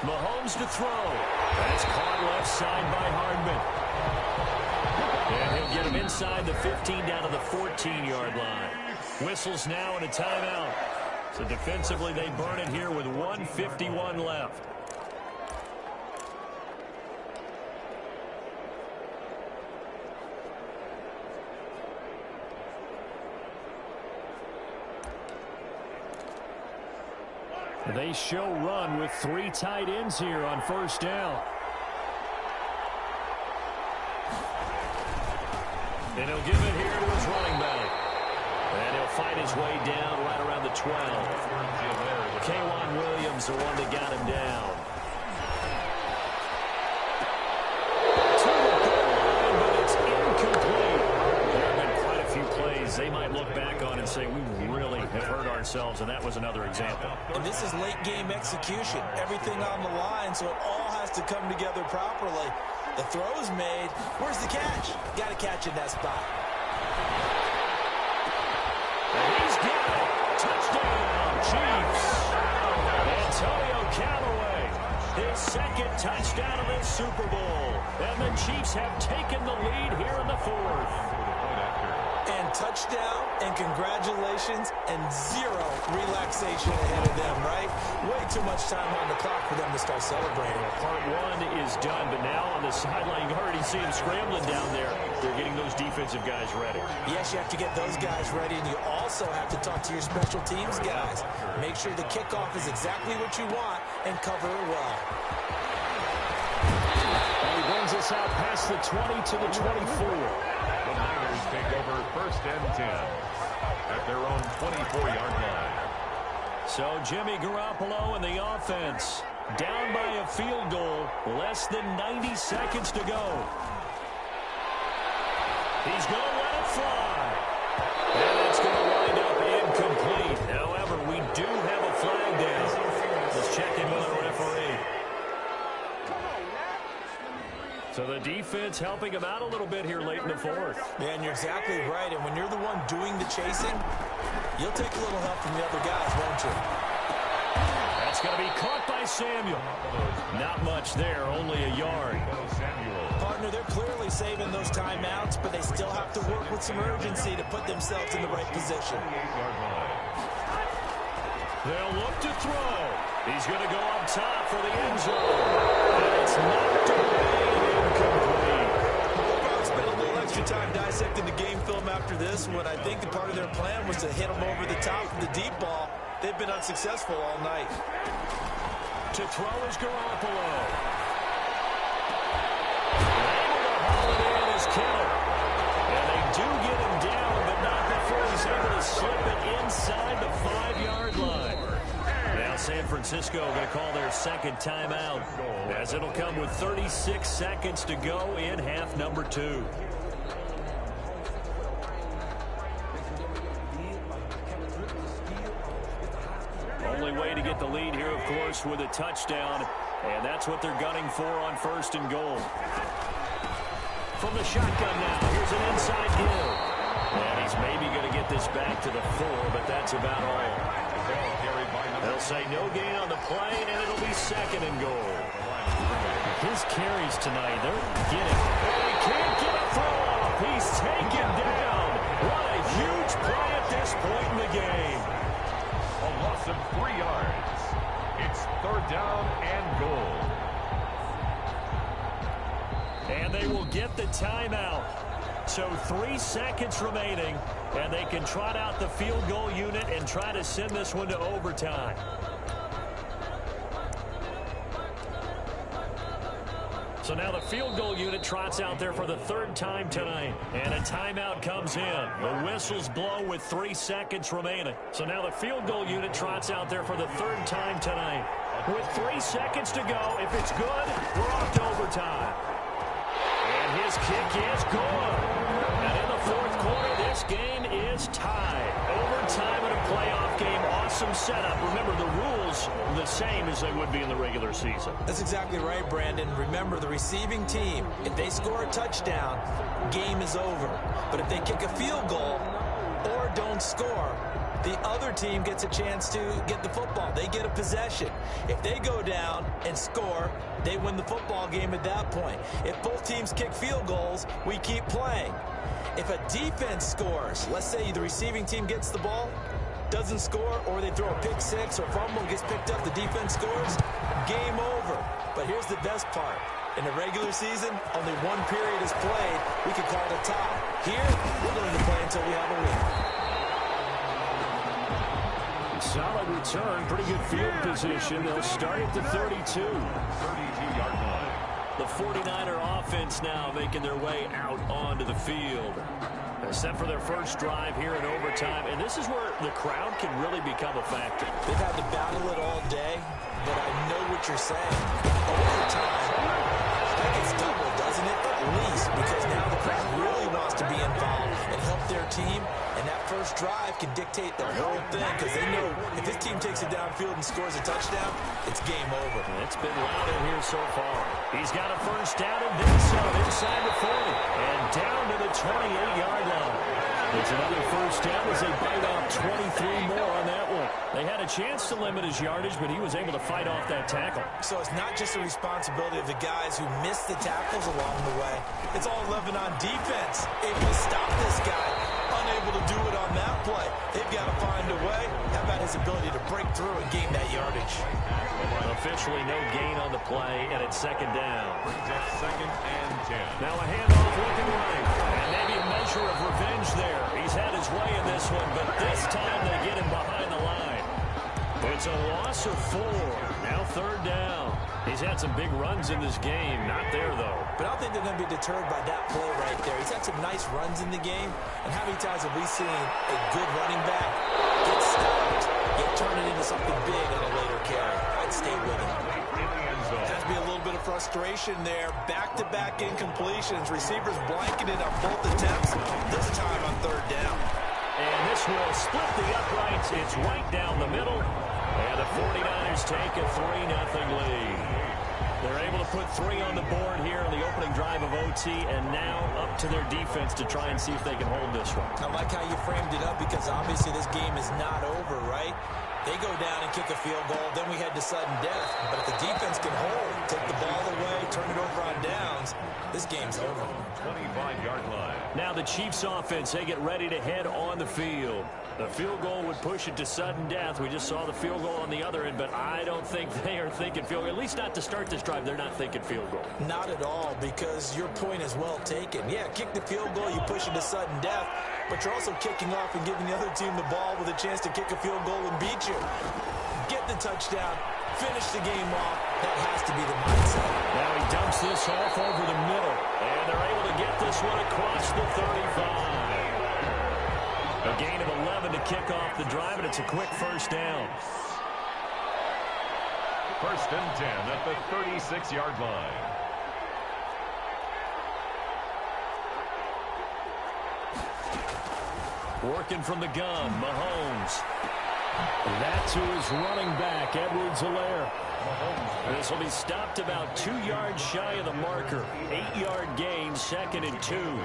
Mahomes to throw. That's caught left side by Hardman. And he'll get him inside the 15 down to the 14-yard line. Whistles now and a timeout. So defensively they burn it here with 1:51 left. They show run with 3 tight ends here on first down. And he'll give it here to his running back. And he'll fight his way down right around the 12. K'Wan Williams, the one that got him down. To the goal line, but it's incomplete. There have been quite a few plays they might look back on and say, we really have hurt ourselves, and that was another example. And this is late-game execution. Everything on the line, so it all has to come together properly. The throw's made. Where's the catch? Got to catch in that spot. And he's got it. Callaway. His second touchdown of this Super Bowl. And the Chiefs have taken the lead here in the fourth. And touchdown, and congratulations, and zero relaxation ahead of them, right? Way too much time on the clock for them to start celebrating. Part one is done, but now on the sideline, you already see him scrambling down there. They're getting those defensive guys ready. Yes, you have to get those guys ready, and you also have to talk to your special teams guys. Make sure the kickoff is exactly what you want and cover it well. And he brings us out past the 20 to the 24. The Niners take over 1st and 10 at their own 24-yard line. So Jimmy Garoppolo and the offense down by a field goal, less than 90 seconds to go. He's going to let it fly. And it's going to wind up incomplete. However, we do have a flag down. Let's check in with the referee. So the defense helping him out a little bit here late in the fourth. Yeah, and you're exactly right. And when you're the one doing the chasing, you'll take a little help from the other guys, won't you? That's going to be caught by Samuel. Not much there, only a yard. Partner, they're clearly saving those timeouts, but they still have to work with some urgency to put themselves in the right position. They'll look to throw. He's going to go up top for the end zone. And it's knocked away. We'll spend a little extra time dissecting the game film after this one. I think the part of their plan was to hit them over the top of the deep ball. They've been unsuccessful all night. To throw is Garoppolo. Able to haul it in is Kittle. And they do get him down, but not before he's able to slip it inside the 5-yard line. Now San Francisco going to call their second timeout, as it'll come with 36 seconds to go in half number 2. Only way to get the lead here, of course, with a touchdown, and that's what they're gunning for on 1st and goal. From the shotgun now, here's an inside give. And he's maybe going to get this back to the 4, but that's about all. They'll say no gain on the play, and it'll be 2nd and goal. His carries tonight, they're getting. And he can't get a throw off. He's taken down. What a huge play at this point in the game. A loss of 3 yards. It's 3rd down and goal. And they will get the timeout. So 3 seconds remaining, and they can trot out the field goal unit and try to send this one to overtime. So now the field goal unit trots out there for the 3rd time tonight. And a timeout comes in. The whistles blow with 3 seconds remaining. So now the field goal unit trots out there for the 3rd time tonight. With 3 seconds to go, if it's good, we're off to overtime. And his kick is good. And in the 4th quarter, this game is tied. Overtime in a playoff game. Awesome setup. Remember, the rules are the same as they would be in the regular season. That's exactly right, Brandon. Remember, the receiving team, if they score a touchdown, game is over. But if they kick a field goal or don't score, the other team gets a chance to get the football. They get a possession. If they go down and score, they win the football game at that point. If both teams kick field goals, we keep playing. If a defense scores, let's say the receiving team gets the ball, doesn't score, or they throw a pick six or fumble, gets picked up, the defense scores, game over. But here's the best part. In the regular season, only 1 period is played. We could call it a tie. Here, we're going to play until we have a win. Solid return, pretty good field position. They'll start at the 32. 32-yard line. The 49er offense now making their way out onto the field. Set for their first drive here in overtime. And this is where the crowd can really become a factor. They've had to battle it all day, but I know what you're saying. Overtime, that gets doubled, doesn't it? At least, because now the crowd really wants to be involved and help their team. And that first drive can dictate the whole thing, because they know if this team takes it downfield and scores a touchdown, it's game over. It's been loud in here so far. He's got a first down and then some inside the 40 and down to the 28-yard line. It's another first down as they bite off 23 more on that one. They had a chance to limit his yardage, but he was able to fight off that tackle. So it's not just the responsibility of the guys who missed the tackles along the way. It's all 11 on defense. Able to stop this guy. Unable to do it on that play. They've got to find a way. How about his ability to break through and gain that yardage? Officially no gain on the play, and it's second down. Second and 10. Now a handoff looking right. And maybe a measure of revenge there. He's had his way in this one, but this time they get him behind the line. It's a loss of 4. Now third down. He's had some big runs in this game. Not there, though. But I don't think they're going to be deterred by that play right there. He's had some nice runs in the game. And how many times have we seen a good running back get stopped, yet turn it into something big on a later carry? I'd stay with him. Has to be a little bit of frustration there. Back-to-back incompletions. Receivers blanketed on both attempts. This time on third down. And this will split the uprights. It's right down the middle. And the 49ers take a 3-0 lead. They're able to put 3 on the board here on the opening drive of OT, and now up to their defense to try and see if they can hold this one. I like how you framed it up because obviously this game is not over, right? They go down and kick a field goal, then we head to sudden death. But if the defense can hold, take the ball away, turn it over on downs, this game's over. 25-yard line. Now the Chiefs offense, they get ready to head on the field. The field goal would push it to sudden death. We just saw the field goal on the other end, but I don't think they are thinking field goal. At least not to start this drive. They're not thinking field goal. Not at all, because your point is well taken. Yeah, kick the field goal, you push it to sudden death, but you're also kicking off and giving the other team the ball with a chance to kick a field goal and beat you. Get the touchdown, finish the game off. That has to be the mindset. Now he dumps this off over the middle, and they're able to get this one across the 35. A gain of 11 to kick off the drive, and it's a quick first down. First and 10 at the 36-yard line. Working from the gun, Mahomes. That's who is running back, Edwards-Helaire. This will be stopped about 2 yards shy of the marker. 8-yard gain, second and 2.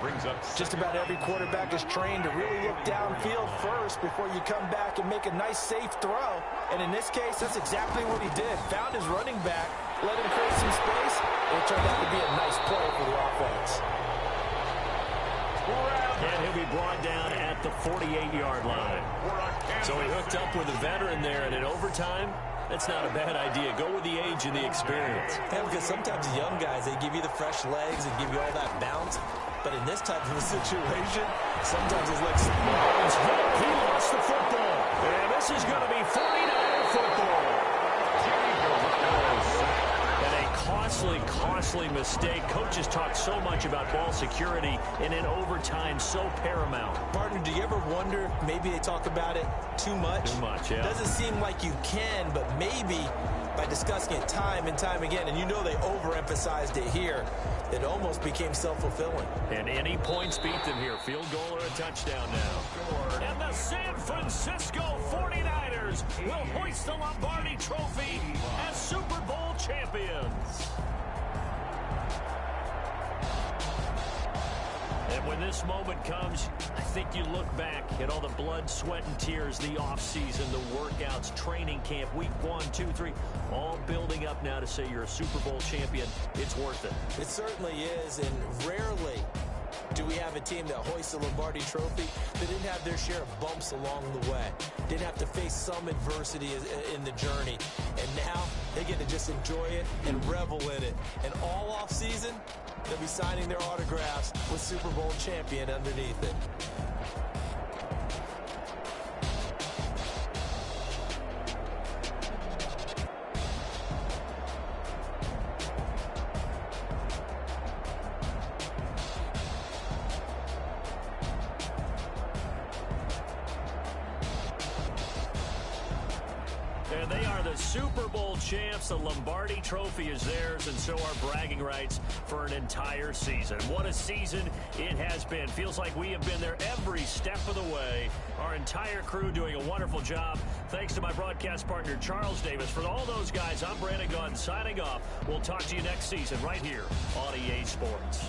Brings up just about every quarterback is trained to really look downfield first before you come back and make a nice, safe throw. And in this case, that's exactly what he did. Found his running back, let him create some space, and it turned out to be a nice play for the offense. And he'll be brought down at the 48-yard line. So he hooked up with a veteran there, and in overtime, that's not a bad idea. Go with the age and the experience. Yeah, because sometimes the young guys, they give you the fresh legs and give you all that bounce. But in this type of a situation, sometimes his legs... He lost the football. And this is going to be 49er football. And a costly mistake. Coaches talk so much about ball security, and in overtime, so paramount. Partner, do you ever wonder, maybe they talk about it too much? Too much, yeah. Doesn't seem like you can, but maybe by discussing it time and time again, and you know they overemphasized it here, it almost became self-fulfilling. And any points beat them here. Field goal or a touchdown now. And the San Francisco 49ers will hoist the Lombardi Trophy as Super Bowl champions. And when this moment comes, I think you look back at all the blood, sweat, and tears, the offseason, the workouts, training camp, week 1, 2, 3, all building up now to say you're a Super Bowl champion. It's worth it. It certainly is, and rarely do we have a team that hoists the Lombardi Trophy that didn't have their share of bumps along the way, didn't have to face some adversity in the journey, and now they get to just enjoy it and revel in it. And all offseason, they'll be signing their autographs with Super Bowl champion underneath it. And they are the Super Bowl champs. The Lombardi Trophy is theirs, and so are bragging rights for an entire season. What a season it has been. Feels like we have been there every step of the way. Our entire crew doing a wonderful job. Thanks to my broadcast partner, Charles Davis. For all those guys, I'm Brandon Gunn signing off. We'll talk to you next season right here on EA Sports.